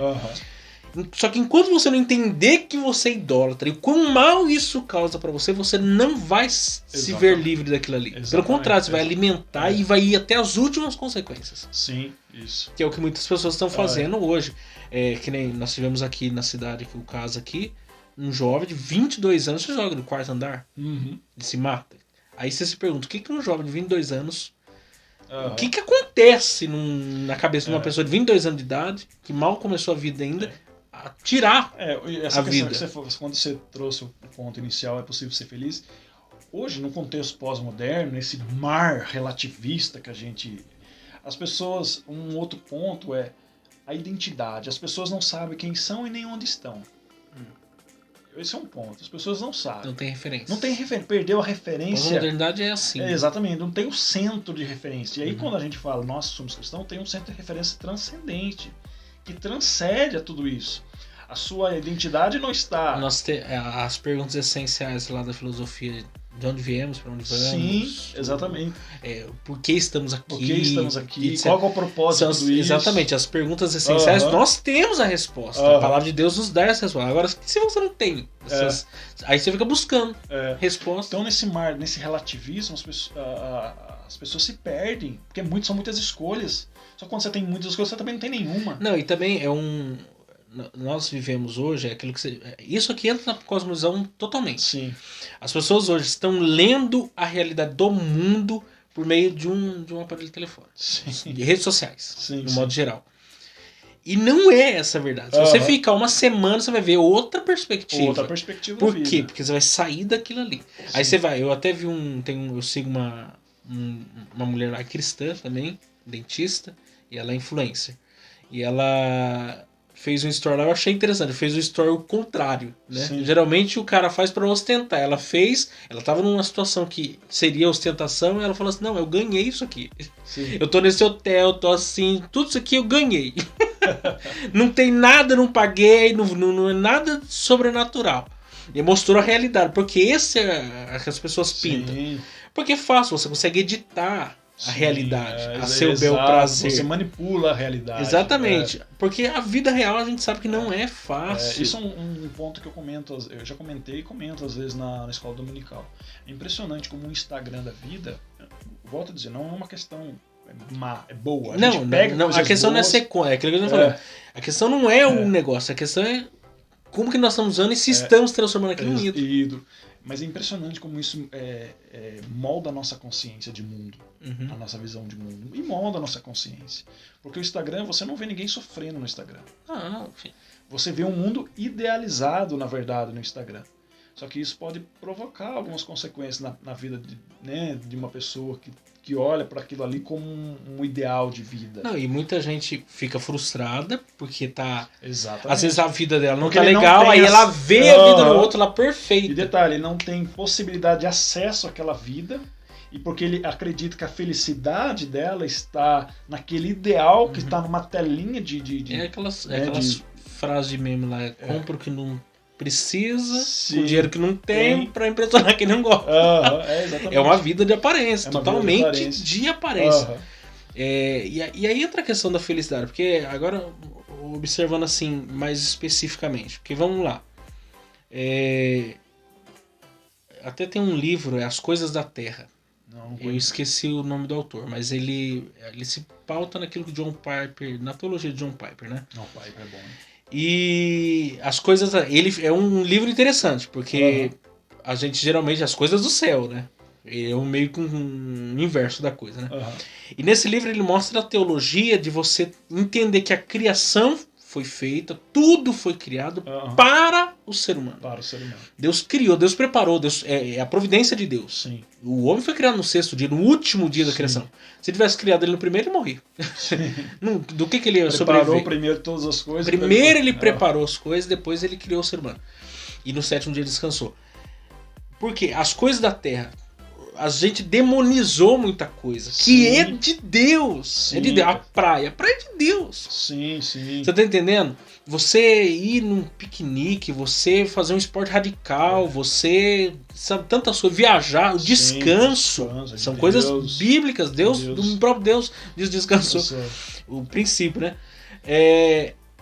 Só que enquanto você não entender que você é idólatra e quão mal isso causa pra você, você não vai se ver livre daquilo ali. Pelo contrário, você vai alimentar e vai ir até as últimas consequências. Sim, isso. Que é o que muitas pessoas estão fazendo hoje. Que nem nós tivemos aqui na cidade, que o caso aqui, um jovem de 22 anos, você joga no quarto andar, ele se mata. Aí você se pergunta, o que um jovem de 22 anos... O que acontece na cabeça de uma pessoa de 22 anos de idade, que mal começou a vida ainda, a tirar essa a vida? Quando você trouxe o ponto inicial, é possível ser feliz? Hoje, no contexto pós-moderno, nesse mar relativista que a gente... As pessoas... Um outro ponto é a identidade. As pessoas não sabem quem são e nem onde estão. Esse é um ponto. As pessoas não sabem. Não tem referência. Não tem referência. Perdeu a referência. A modernidade é assim. Exatamente. Não tem o centro de referência. E aí quando a gente fala, nós somos cristãos, tem um centro de referência transcendente. Que transcende a tudo isso. A sua identidade não está... As perguntas essenciais lá da filosofia... De onde viemos, para onde vamos. Sim, exatamente. Por que estamos aqui? Por que estamos aqui? Qual é o propósito de tudo isso? Exatamente, as perguntas essenciais, nós temos a resposta. A palavra de Deus nos dá essa resposta. Agora, se você não tem, aí você fica buscando resposta. Então, nesse relativismo, as pessoas se perdem, porque são muitas escolhas. Só que quando você tem muitas escolhas, você também não tem nenhuma. Não, e também nós vivemos hoje, aquilo que isso aqui entra na cosmovisão totalmente. Sim. As pessoas hoje estão lendo a realidade do mundo por meio de um aparelho telefônico. Sim. De redes sociais, no modo geral. E não é essa a verdade. Se você ficar uma semana, você vai ver outra perspectiva. Outra perspectiva Por da vida. quê? Porque você vai sair daquilo ali. Sim. Aí você vai... Eu até vi eu sigo uma mulher lá cristã também, dentista, e ela é influencer. E ela... fez um story lá, eu achei interessante, fez um story o contrário, né? Sim. Geralmente o cara faz pra ostentar, ela tava numa situação que seria ostentação, e ela falou assim, não, eu ganhei isso aqui. Sim. Eu tô nesse hotel, tô assim, tudo isso aqui eu ganhei. Não tem nada, não paguei, não é nada sobrenatural. E mostrou a realidade, porque esse é que as pessoas pintam. Sim. Porque é fácil, você consegue editar a realidade, a seu bel prazer. Você manipula a realidade. Exatamente. Porque a vida real a gente sabe que não é fácil. Isso é um ponto que eu já comentei e comento às vezes na escola dominical. É impressionante como o Instagram da vida, volto a dizer, não é uma questão má, é boa. A questão não é sequência, é aquilo que eu tô falando. A questão não é um negócio, a questão é como que nós estamos usando e se estamos transformando aquilo em ídolo. Mas é impressionante como isso molda a nossa consciência de mundo, a nossa visão de mundo, e molda a nossa consciência. Porque o Instagram, você não vê ninguém sofrendo no Instagram. Enfim. Você vê um mundo idealizado, na verdade, no Instagram. Só que isso pode provocar algumas consequências na vida de uma pessoa que olha para aquilo ali como um ideal de vida. Não, e muita gente fica frustrada porque tá... Exatamente. Às vezes a vida dela não tá legal, aí ela vê a vida do outro lá perfeita. E detalhe, ele não tem possibilidade de acesso àquela vida, e porque ele acredita que a felicidade dela está naquele ideal que está numa telinha de aquelas frases de meme lá, compra o que não precisa, com dinheiro que não tem, para impressionar quem não gosta. Exatamente. É uma vida de aparência, totalmente de aparência. E aí entra a questão da felicidade, porque agora observando assim mais especificamente, porque vamos lá, até tem um livro, As Coisas da Terra. Não Eu esqueci o nome do autor, mas ele se pauta naquilo que John Piper, na teologia de John Piper, né? Não, Piper é bom, hein? E as coisas, ele é um livro interessante, porque a gente geralmente as coisas do céu, né? É meio que um inverso da coisa, né? E nesse livro ele mostra a teologia de você entender que a criação foi feita, tudo foi criado para o ser humano. Para o ser humano. Deus criou, Deus preparou, Deus, é a providência de Deus. Sim. O homem foi criado no sexto dia, no último dia da criação. Se ele tivesse criado ele no primeiro, ele morria. Do que ele ia sobreviver? Preparou primeiro todas as coisas. Primeiro ele preparou as coisas, depois ele criou o ser humano. E no sétimo dia ele descansou. Por quê? As coisas da terra, a gente demonizou muita coisa. Sim. Que é de Deus. Sim. É de Deus. A praia é de Deus. Sim, sim. Você tá entendendo? Você ir num piquenique, você fazer um esporte radical, você sabe tantas coisas, viajar, o descanso, são coisas bíblicas. Deus, do próprio Deus descansou. O princípio, né?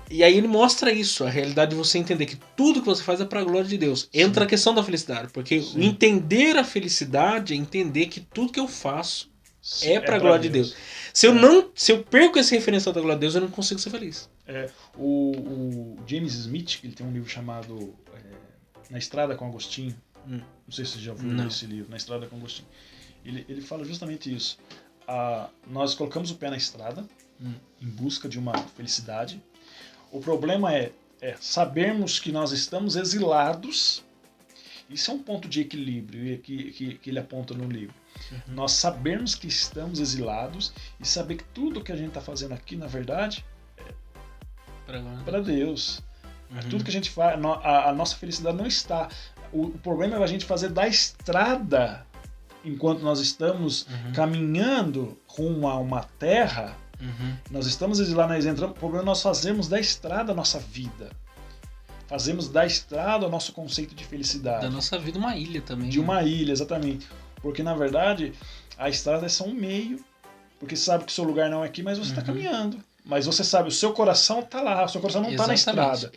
E aí ele mostra isso, a realidade de você entender que tudo que você faz é para a glória de Deus. Entra a questão da felicidade, porque entender a felicidade é entender que tudo que eu faço é para a glória de Deus. Se eu perco esse referencial da glória de Deus, eu não consigo ser feliz. O James Smith, ele tem um livro chamado Na Estrada com Agostinho. Não sei se você já ouviu esse livro, Na Estrada com Agostinho. Ele fala justamente isso. Nós colocamos o pé na estrada em busca de uma felicidade. O problema é sabermos que nós estamos exilados. Isso é um ponto de equilíbrio que ele aponta no livro. Nós sabermos que estamos exilados e saber que tudo que a gente está fazendo aqui, na verdade, é para Deus. Tudo que a gente faz, a nossa felicidade não está. O problema é a gente fazer da estrada, enquanto nós estamos caminhando rumo a uma terra. Nós estamos exilados, nós entramos. O problema é nós fazemos da estrada a nossa vida. Fazemos da estrada o nosso conceito de felicidade. Da nossa vida uma ilha também. De uma ilha, exatamente. Porque, na verdade, a estrada é só um meio. Porque você sabe que o seu lugar não é aqui, mas você está caminhando. Mas você sabe, o seu coração está lá. O seu coração não está na estrada.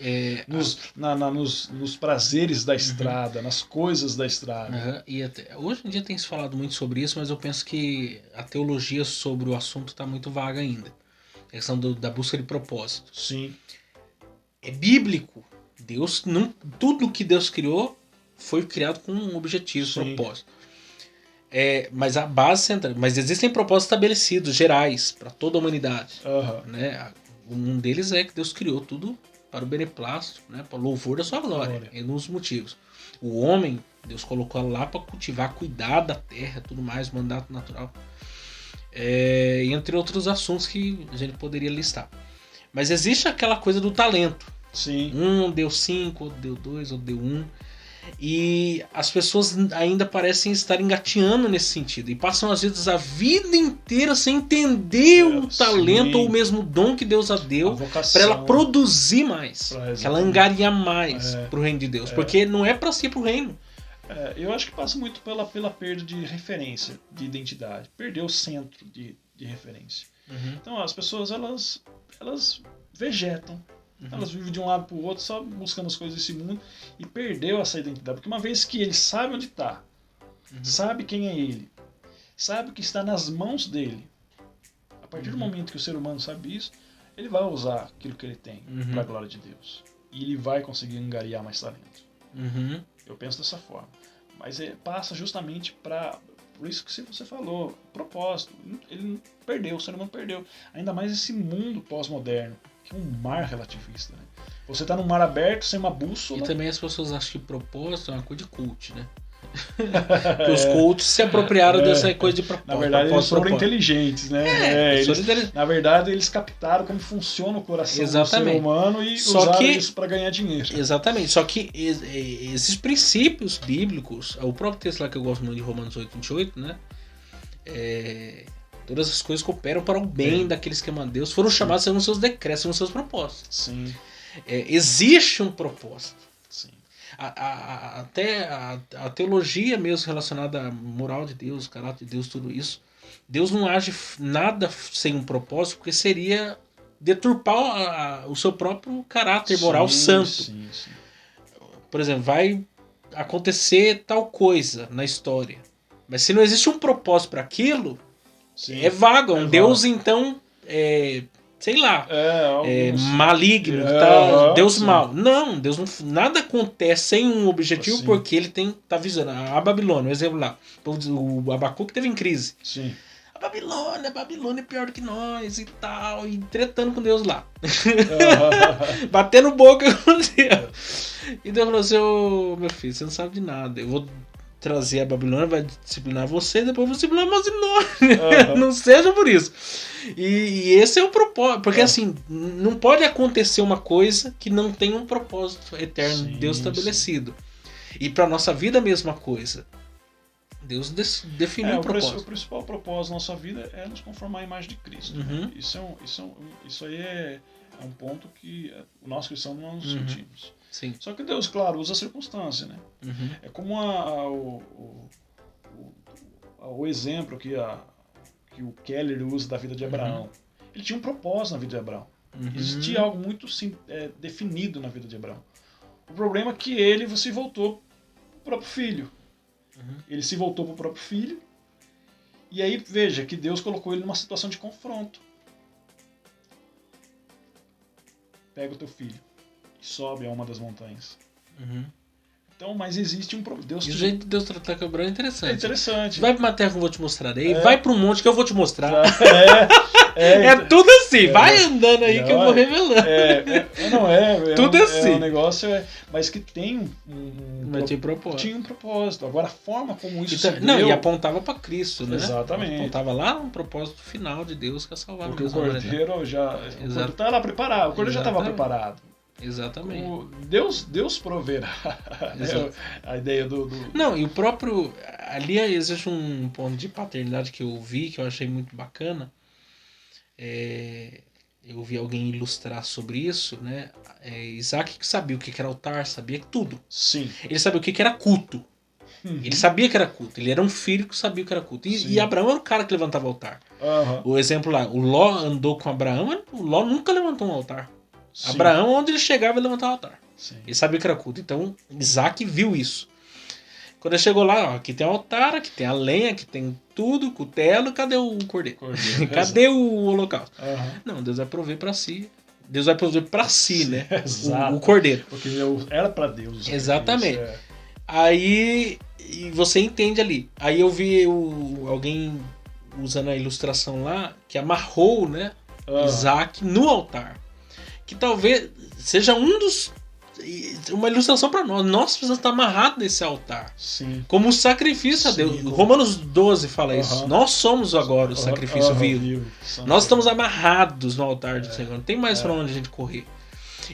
Nos prazeres da estrada, nas coisas da estrada. E hoje em dia tem se falado muito sobre isso, mas eu penso que a teologia sobre o assunto está muito vaga ainda. A questão da busca de propósito. Sim. É bíblico. Deus tudo que Deus criou foi criado com um objetivo, propósito. Mas a base central, mas existem propósitos estabelecidos, gerais, para toda a humanidade. Né? Um deles é que Deus criou tudo para o beneplácito, né? Para o louvor da sua glória. É um dos motivos. O homem, Deus colocou lá para cultivar, cuidar da terra, tudo mais, mandato natural. Entre outros assuntos que a gente poderia listar. Mas existe aquela coisa do talento. Sim. Um deu 5, outro deu 2, outro deu 1. E as pessoas ainda parecem estar engateando nesse sentido. E passam às vezes a vida inteira sem entender o talento ou o mesmo dom que Deus a deu para ela produzir mais. Para ela angariar mais para o reino de Deus. Porque não é para si, para o reino. Eu acho que passa muito pela perda de referência, de identidade. Perdeu o centro de referência. Então as pessoas elas vegetam. Elas vivem de um lado para o outro só buscando as coisas desse mundo e perdeu essa identidade. Porque uma vez que ele sabe onde está, sabe quem é ele, sabe que está nas mãos dele, a partir do momento que o ser humano sabe isso, ele vai usar aquilo que ele tem para a glória de Deus. E ele vai conseguir angariar mais talento. Eu penso dessa forma. Mas passa justamente por isso que você falou, propósito. Ele perdeu, o ser humano perdeu. Ainda mais esse mundo pós-moderno. Que é um mar relativista, né? Você tá num mar aberto, sem uma bússola. E também as pessoas acham que propósito é uma coisa de cult, né? Porque os cultos se apropriaram dessa coisa de propósito. Na verdade, eles foram inteligentes, né? Na verdade, eles captaram como funciona o coração do ser humano e usaram isso para ganhar dinheiro. Exatamente. Só que esses princípios bíblicos, o próprio texto lá que eu gosto muito de Romanos 8:28, né? Todas as coisas cooperam para o bem daqueles que amam a Deus. Foram chamados segundo os seus decretos, segundo os seus propósitos. Sim. Existe um propósito. Sim. Até a teologia mesmo relacionada à moral de Deus, caráter de Deus, tudo isso, Deus não age nada sem um propósito, porque seria deturpar o seu próprio caráter moral santo. Sim. Por exemplo, vai acontecer tal coisa na história, mas se não existe um propósito para aquilo, Sim. é vago. Um vago. Deus, então, sei lá, maligno, Deus sim. mau. Não, Deus não, nada acontece sem um objetivo, Sim. porque ele tá visando. A Babilônia, um exemplo lá, o Abacuque teve em crise. Sim. A Babilônia é pior do que nós e tal, e tretando com Deus lá. Batendo boca com Deus. E Deus falou assim: ô, meu filho, você não sabe de nada. Eu vou trazer a Babilônia, vai disciplinar você, depois eu vou disciplinar a Babilônia. Não seja por isso. E esse é o propósito. Porque assim, não pode acontecer uma coisa que não tem um propósito eterno de Deus estabelecido. E para nossa vida a mesma coisa. Deus definiu o propósito. O principal propósito da nossa vida é nos conformar à imagem de Cristo. Né? Isso aí é um ponto que nós cristãos não nos sentimos. Sim. Só que Deus, claro, usa a circunstância. Né? É como o exemplo que o Keller usa da vida de Abraão. Ele tinha um propósito na vida de Abraão. Existia algo muito definido na vida de Abraão. O problema é que ele se voltou para o próprio filho. Ele se voltou para o próprio filho. E aí, veja que Deus colocou ele numa situação de confronto. Pega o teu filho e sobe a uma das montanhas. Então, mas existe um problema. E o jeito de Deus tratar com Abraão é interessante. É interessante. Vai para uma terra que eu vou te mostrar aí, vai para um monte que eu vou te mostrar. É tudo assim, vai andando aí que eu vou revelando. Tudo assim. É um negócio, mas que tem mas tinha propósito. Tinha um propósito. Agora, a forma como isso se deu... e apontava para Cristo, né? Exatamente. Apontava lá um propósito final de Deus que é salvar porque o cordeiro já estava lá preparado. O cordeiro já estava preparado. Exatamente. Deus proverá. A ideia do... Não, e o próprio... Ali existe um ponto de paternidade que eu vi, que eu achei muito bacana. Eu vi alguém ilustrar sobre isso, né? Isaac que sabia o que era altar, sabia tudo. Sim. Ele sabia o que era culto. Ele sabia que era culto. Ele era um filho que sabia o que era culto. E Abraão era o cara que levantava o altar. O exemplo lá, o Ló andou com Abraão, o Ló nunca levantou um altar. Sim. Abraão, onde ele chegava, ele levantava o altar. Sim. Ele sabia que era culto. Então, Isaac viu isso. Quando ele chegou lá, aqui tem o altar, aqui tem a lenha, aqui tem tudo, cutelo, cadê o cordeiro? Cadê o holocausto? Não, Deus vai prover para si. Deus vai prover para si, né? O cordeiro. Porque era para Deus. Exatamente. Aí e você entende ali. Aí eu vi alguém usando a ilustração lá, que amarrou, né, Isaac no altar. Que talvez seja uma ilustração para nós. Nós precisamos estar amarrados nesse altar. Sim. Como sacrifício a Deus. Romanos 12 fala isso. Nós somos agora o sacrifício vivo. Nós estamos amarrados no altar do Senhor. Não tem mais para onde a gente correr.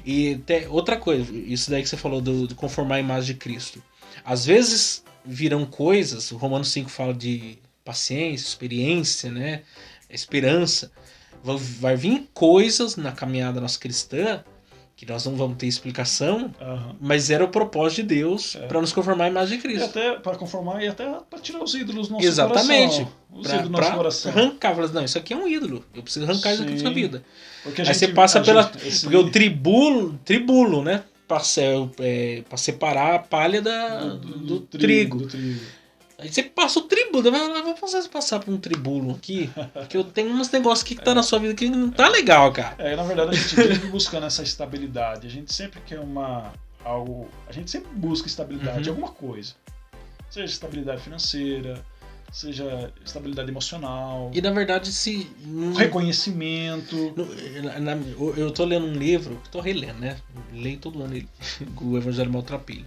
E outra coisa, isso daí que você falou de conformar a imagem de Cristo. Às vezes viram coisas, o Romanos 5 fala de paciência, experiência, né? Esperança. Vai vir coisas na caminhada nossa cristã que nós não vamos ter explicação, mas era o propósito de Deus para nos conformar à imagem de Cristo. E até para conformar e até para tirar os ídolos do nosso Exatamente. coração. Para arrancar, falar, não, isso aqui é um ídolo, eu preciso arrancar isso aqui da sua vida. Porque aí você passa porque o tribulo, né? Para separar a palha do trigo. Aí você passa o tribulo, vou passar por um tribulo aqui, que eu tenho uns negócios que tá na sua vida que não tá legal, cara. Na verdade a gente vive buscando essa estabilidade, a gente sempre quer a gente sempre busca estabilidade de alguma coisa, seja estabilidade financeira, seja estabilidade emocional. E na verdade reconhecimento. Eu tô lendo um livro, tô relendo, né? Leio todo ano o Evangelho Maltrapilho.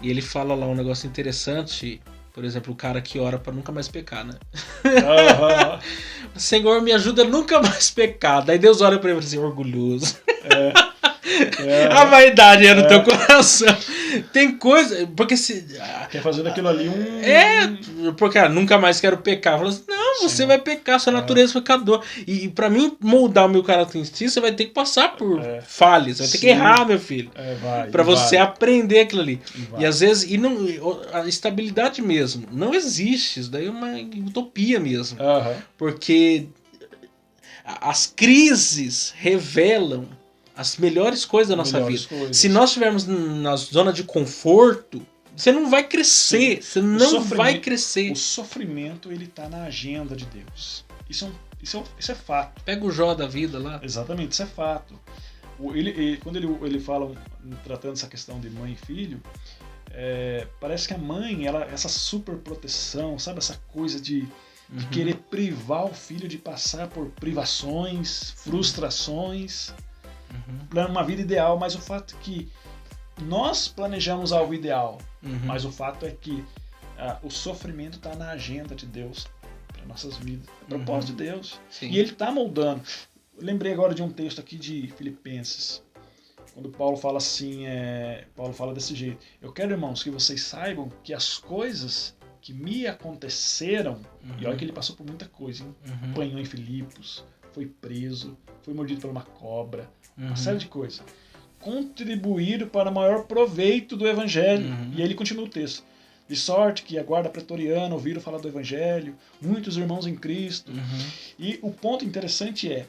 E ele fala lá um negócio interessante. Por exemplo, o cara que ora para nunca mais pecar, né? Senhor, me ajuda a nunca mais pecar. Daí Deus olha para ele e fala assim, orgulhoso. A vaidade é no teu coração. Tem coisa. Porque se. Quer fazer daquilo ali Porque nunca mais quero pecar. Fala assim, não, você Sim. vai pecar, sua natureza é pecador. E pra mim moldar o meu caráter em si, você vai ter que passar por falhas. Você vai ter que Sim. errar, meu filho. Pra você aprender aquilo ali. E às vezes. A estabilidade mesmo. Não existe. Isso daí é uma utopia mesmo. Porque as crises revelam as melhores coisas da nossa vida. Se nós estivermos na zona de conforto, você não vai crescer. Sim. Você não vai crescer. O sofrimento, ele tá na agenda de Deus. Isso é fato. Pega o Jó da vida lá. Exatamente, isso é fato. Quando ele fala, tratando essa questão de mãe e filho, parece que a mãe, essa super proteção, sabe? Essa coisa de querer privar o filho de passar por privações, frustrações, para uma vida ideal. Mas o fato é que nós planejamos algo ideal, mas o fato é que o sofrimento está na agenda de Deus para nossas vidas, é propósito de Deus. Sim. E ele está moldando. Eu lembrei agora de um texto aqui de Filipenses, quando Paulo fala assim, Paulo fala desse jeito: eu quero, irmãos, que vocês saibam que as coisas que me aconteceram, e olha que ele passou por muita coisa, hein? Apanhou em Filipos, foi preso, foi mordido por uma cobra, uma série de coisas, contribuíram para o maior proveito do Evangelho. E aí ele continua o texto: de sorte que a guarda pretoriana ouviram falar do Evangelho, muitos irmãos em Cristo. E o ponto interessante é,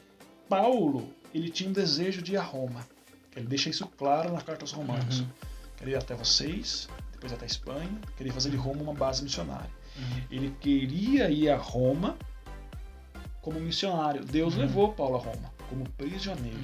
Paulo, ele tinha um desejo de ir a Roma. Ele deixa isso claro na carta aos Romanos. Queria ir até vocês, depois até a Espanha, queria fazer de Roma uma base missionária. Ele queria ir a Roma como missionário. Deus levou Paulo a Roma como prisioneiro.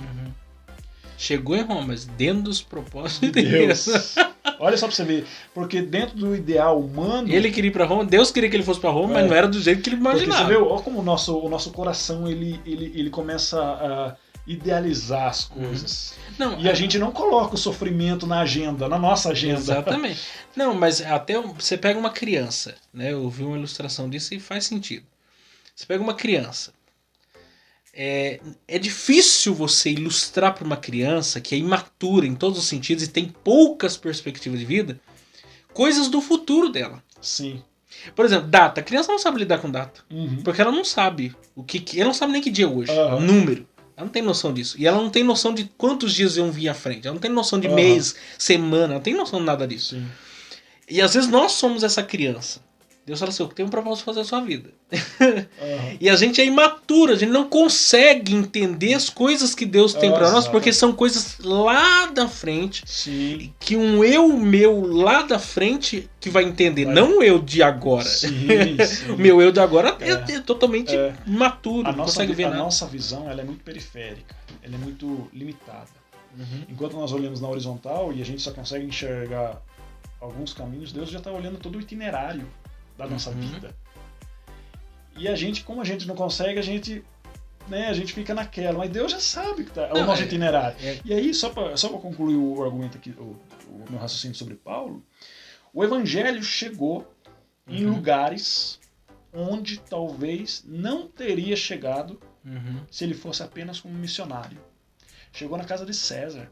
Chegou em Roma, mas dentro dos propósitos de Deus. Olha só pra você ver, porque dentro do ideal humano... Ele queria ir pra Roma, Deus queria que ele fosse pra Roma, mas não era do jeito que ele imaginava. Porque você vê, olha como o nosso coração ele começa a idealizar as coisas. Não, e a gente não coloca o sofrimento na agenda, na nossa agenda. Exatamente. Não, mas até você pega uma criança, né? Eu vi uma ilustração disso e faz sentido. Você pega uma criança. É difícil você ilustrar para uma criança que é imatura em todos os sentidos e tem poucas perspectivas de vida, coisas do futuro dela. Sim. Por exemplo, data. A criança não sabe lidar com data. Porque ela não sabe ela não sabe nem que dia é hoje. Número. Ela não tem noção disso. E ela não tem noção de quantos dias iam vir à frente. Ela não tem noção de mês, semana. Ela não tem noção de nada disso. Sim. E às vezes nós somos essa criança. Deus fala assim: eu tenho um propósito de fazer a sua vida. E a gente é imaturo. A gente não consegue entender as coisas que Deus tem para nós. Porque são coisas lá da frente. Sim. Que um eu meu lá da frente que vai entender. Não o eu de agora. Sim. O meu eu de agora é totalmente imaturo. Não consegue ver nada. A nossa visão ela é muito periférica. Ela é muito limitada. Enquanto nós olhamos na horizontal e a gente só consegue enxergar alguns caminhos, Deus já está olhando todo o itinerário da nossa vida. E a gente, como a gente não consegue, a gente fica naquela, mas Deus já sabe que é o nosso itinerário. E aí, só para concluir o argumento aqui, o meu raciocínio sobre Paulo, o Evangelho chegou em lugares onde talvez não teria chegado se ele fosse apenas como missionário. Chegou na casa de César.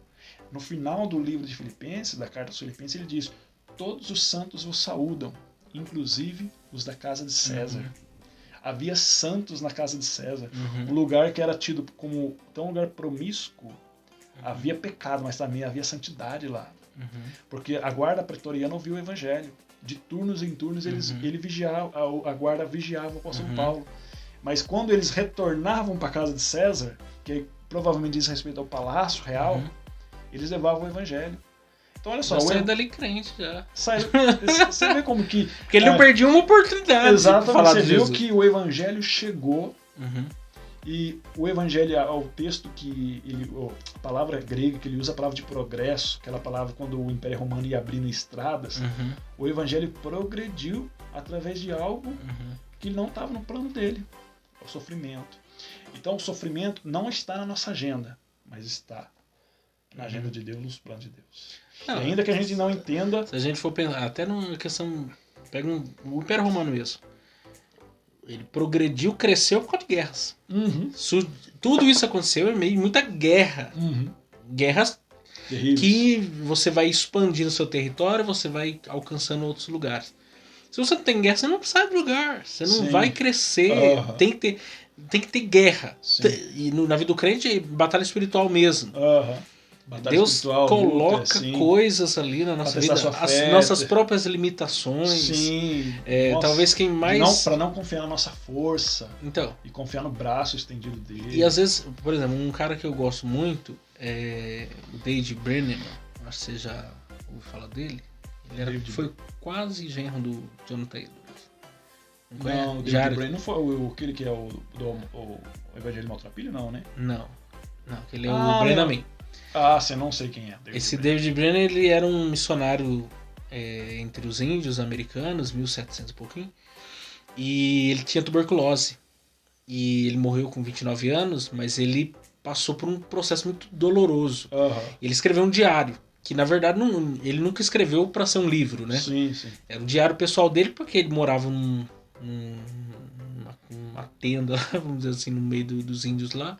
No final do livro de Filipenses, da carta aos Filipenses, ele diz: todos os santos vos saúdam, inclusive os da casa de César. Havia santos na casa de César. Um lugar que era tido como um lugar promíscuo. Havia pecado, mas também havia santidade lá. Porque a guarda pretoriana ouviu o Evangelho. De turnos em turnos ele vigiava, a guarda vigiava o apóstolo Paulo. Mas quando eles retornavam para a casa de César, que provavelmente diz respeito ao palácio real, eles levavam o Evangelho. Então olha só, saiu dali crente já. Você vê como que... Porque ele não perdia uma oportunidade. Exatamente, falar você viu que o Evangelho chegou e o Evangelho, ao texto que a palavra grega que ele usa, a palavra de progresso, aquela palavra quando o Império Romano ia abrindo estradas, o Evangelho progrediu através de algo que não estava no plano dele, o sofrimento. Então o sofrimento não está na nossa agenda, mas está na agenda de Deus, nos planos de Deus. Não, e ainda que a gente não entenda... Se a gente for pensar, até numa questão... Pega o Império Romano mesmo. Ele progrediu, cresceu por causa de guerras. Tudo isso aconteceu em meio de muita guerra. Guerras Terríveis. que você vai expandindo o seu território, você vai alcançando outros lugares. Se você não tem guerra, você não sai do lugar. Você não Sim. vai crescer. Aham. Tem que ter guerra. Sim. E na vida do crente é batalha espiritual mesmo. Aham. Batalha Deus espiritual, coloca luta, sim. coisas ali na nossa Pra vida, testar sua as fé, nossas próprias limitações. Sim. Talvez quem mais. Para não confiar na nossa força Então, e confiar no braço estendido dele. e às vezes, por exemplo, um cara que eu gosto muito é o David Brenneman. Acho que você já ouviu falar dele. Ele foi quase genro do Jonathan Edwards. Não, o David Brenneman não foi aquele que é o Evangelho Maltrapilho, não, né? Não, ele é o Brenneman. Você não sei quem é. David Brennan, ele era um missionário entre os índios americanos, 1700 e pouquinho, e ele tinha tuberculose. E ele morreu com 29 anos, mas ele passou por um processo muito doloroso. Ele escreveu um diário, que na verdade ele nunca escreveu para ser um livro, né? Sim, sim. Era um diário pessoal dele, porque ele morava numa tenda, vamos dizer assim, no meio dos índios lá.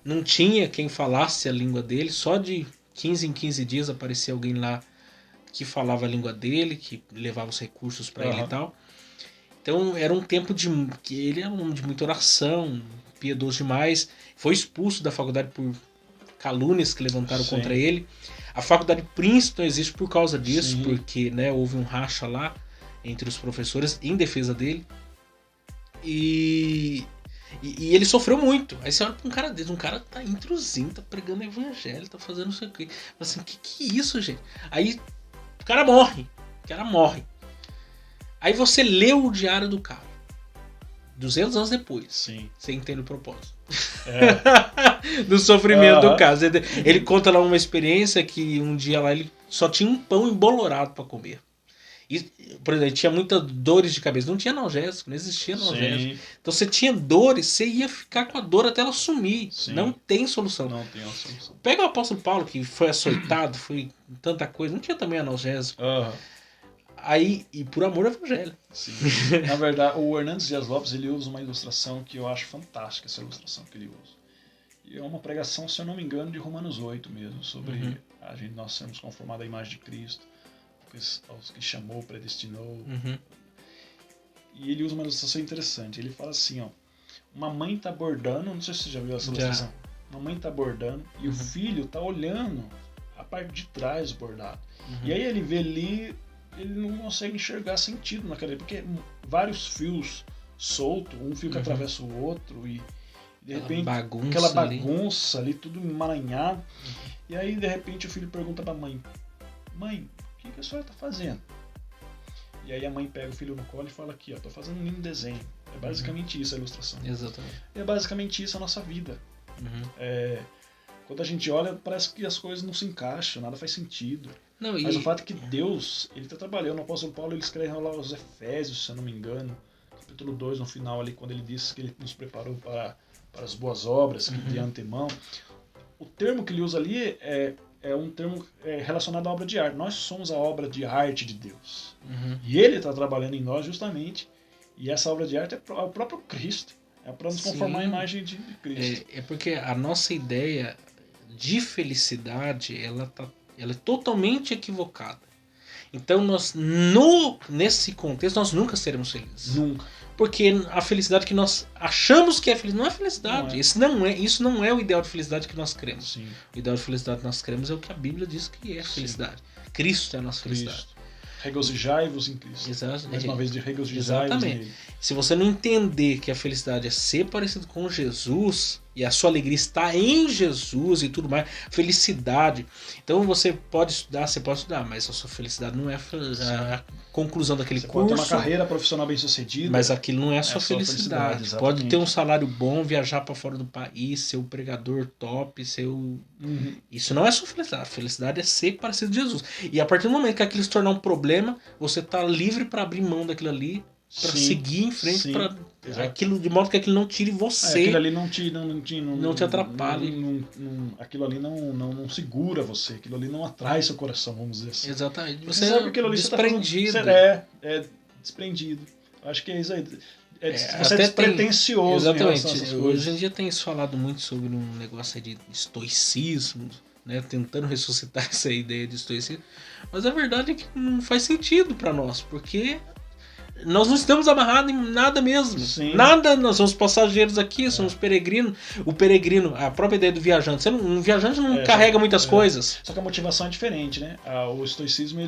Não tinha quem falasse a língua dele, só de 15 em 15 dias aparecia alguém lá que falava a língua dele, que levava os recursos para ele e tal. Então era um tempo que ele era um homem de muita oração, piedoso demais. Foi expulso da faculdade por calúnias que levantaram contra ele. A faculdade Princeton existe por causa disso, porque houve um racha lá entre os professores em defesa dele. E ele sofreu muito. Aí você olha pra um cara desse, um cara tá introzinho, tá pregando evangelho, tá fazendo não sei o quê. Assim, que é isso, gente? Aí o cara morre. Aí você lê o diário do cara. 200 anos depois. Sim. Você entende o propósito. Do sofrimento do caso. Ele conta lá uma experiência que um dia lá ele só tinha um pão embolorado para comer. E, por exemplo, tinha muitas dores de cabeça. Não tinha analgésico, não existia analgésico. Então você tinha dores, você ia ficar com a dor até ela sumir. Sim. Não tem solução. Pega o apóstolo Paulo, que foi açoitado, foi tanta coisa. Não tinha também analgésico. Aí, e por amor ao evangelho. Sim. Na verdade, o Hernandes Dias Lopes ele usa uma ilustração que eu acho fantástica, essa ilustração que ele usa. E é uma pregação, se eu não me engano, de Romanos 8 mesmo, sobre nós sermos conformados à imagem de Cristo, aos que chamou, predestinou. E ele usa uma ilustração interessante. Ele fala assim, ó, uma mãe tá bordando, não sei se você já viu essa ilustração. Uma mãe tá bordando e o filho tá olhando a parte de trás do bordado. E aí ele vê ali, ele não consegue enxergar sentido naquela, porque vários fios soltos, um fio que atravessa o outro e de repente aquela bagunça ali, tudo emaranhado. E aí de repente o filho pergunta pra mãe, o que a senhora tá fazendo? E aí a mãe pega o filho no colo e fala aqui, ó, tô fazendo um lindo desenho. É basicamente isso a ilustração. Exatamente. E é basicamente isso a nossa vida. Quando a gente olha, parece que as coisas não se encaixam, nada faz sentido. Mas o fato é que Deus, ele está trabalhando. O apóstolo Paulo, ele escreve lá os Efésios, se eu não me engano, capítulo 2, no final ali, quando ele diz que ele nos preparou para as boas obras, que de antemão. O termo que ele usa ali é um termo relacionado à obra de arte. Nós somos a obra de arte de Deus. E ele está trabalhando em nós justamente, e essa obra de arte é o próprio Cristo. É para nos conformar à imagem de Cristo. É porque a nossa ideia de felicidade, ela é totalmente equivocada. Então, nesse contexto, nós nunca seremos felizes. Nunca. Porque a felicidade que nós achamos que é feliz não é felicidade. Não é. Isso não é o ideal de felicidade que nós queremos. Sim. O ideal de felicidade que nós queremos é o que a Bíblia diz que é felicidade. Cristo é a nossa felicidade. Regozijai-vos em Cristo. Exato. Mais uma vez de regozijai-vos nele. Se você não entender que a felicidade é ser parecido com Jesus e a sua alegria está em Jesus e tudo mais, felicidade. Então você pode estudar, mas a sua felicidade não é a conclusão daquele curso. Pode ter uma carreira profissional bem sucedida, mas aquilo não é a sua felicidade. Pode ter um salário bom, viajar para fora do país, ser um pregador top, isso não é a sua felicidade. A felicidade é ser parecido com Jesus. E a partir do momento que aquilo se tornar um problema, você está livre para abrir mão daquilo ali, para seguir em frente, para aquilo, de modo que aquilo não tire você. Aquilo ali não te atrapalhe. Aquilo ali não segura você, aquilo ali não atrai seu coração, vamos dizer assim. Exatamente. Você sabe que aquilo ali desprendido. Você é desprendido. Acho que é isso aí. Você é despretensioso. Exatamente. Hoje em dia tem se falado muito sobre um negócio de estoicismo, né, tentando ressuscitar essa ideia de estoicismo, mas a verdade é que não faz sentido para nós, porque nós não estamos amarrados em nada mesmo. Sim. Nada, nós somos passageiros aqui, somos peregrinos. O peregrino, a própria ideia do viajante. Um viajante não carrega muitas coisas. Só que a motivação é diferente, né? O estoicismo,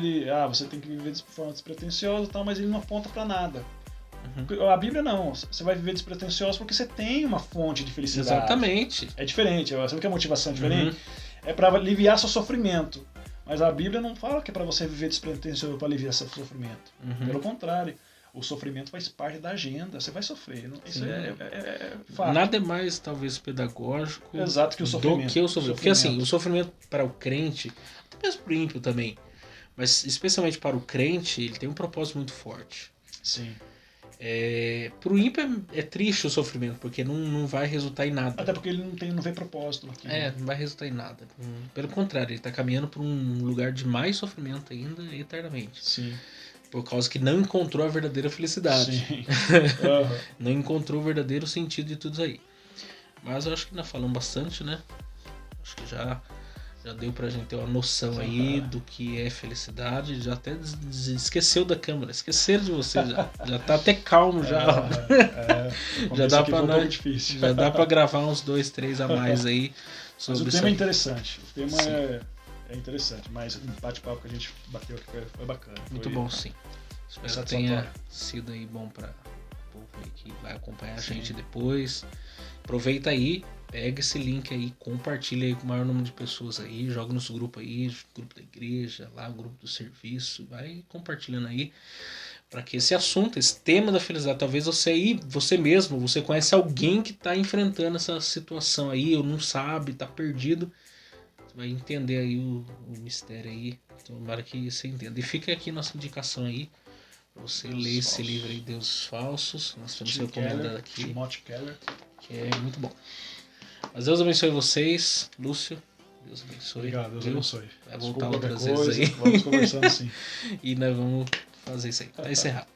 você tem que viver de forma despretensiosa e tal, mas ele não aponta para nada. A Bíblia não. Você vai viver despretensioso porque você tem uma fonte de felicidade. Exatamente. É diferente. Sabe que a motivação é diferente? É para aliviar seu sofrimento. Mas a Bíblia não fala que é para você viver despretensioso para aliviar seu sofrimento. Pelo contrário. O sofrimento faz parte da agenda, você vai sofrer. Isso é fato. Nada é mais, talvez, pedagógico Exato, que o sofrimento. do que o sofrimento. Porque assim, o sofrimento para o crente, até mesmo para o ímpio também, mas especialmente para o crente, ele tem um propósito muito forte. Sim. Para o ímpio é triste o sofrimento, porque não vai resultar em nada. Até porque ele não vê propósito aqui. Não vai resultar em nada. Pelo contrário, ele está caminhando para um lugar de mais sofrimento ainda eternamente. Sim. Por causa que não encontrou a verdadeira felicidade. Sim. Não encontrou o verdadeiro sentido de tudo isso aí. Mas eu acho que nós falamos bastante, né? Acho que já deu pra gente ter uma noção aí do que é felicidade. Já até esqueceu da câmera. Esqueceram de você já. Já tá até calmo já. Já dá pra já dá pra gravar uns 2, 3 a mais aí. Mas o tema é interessante. O tema é interessante, mas o bate-papo que a gente bateu aqui foi bacana. Muito bom, sim. Espero que tenha sido aí bom para o povo aí que vai acompanhar a gente depois. Aproveita aí, pega esse link aí, compartilha aí com o maior número de pessoas aí, joga nos grupos aí, grupo da igreja, lá o grupo do serviço, vai compartilhando aí para que esse assunto, esse tema da felicidade, talvez você mesmo, você conhece alguém que está enfrentando essa situação aí, ou não sabe, está perdido. Vai entender aí o mistério aí. Tomara que você entenda. E fica aqui nossa indicação aí pra você ler esse livro aí, Deuses Falsos. Nós estamos recomendando aqui. Timothy Keller. Que é muito bom. Mas Deus abençoe vocês. Lúcio, Deus abençoe. Obrigado, Deus abençoe. Vai voltar outras vezes aí. Vamos conversando sim. E nós vamos fazer isso aí. Tá encerrado.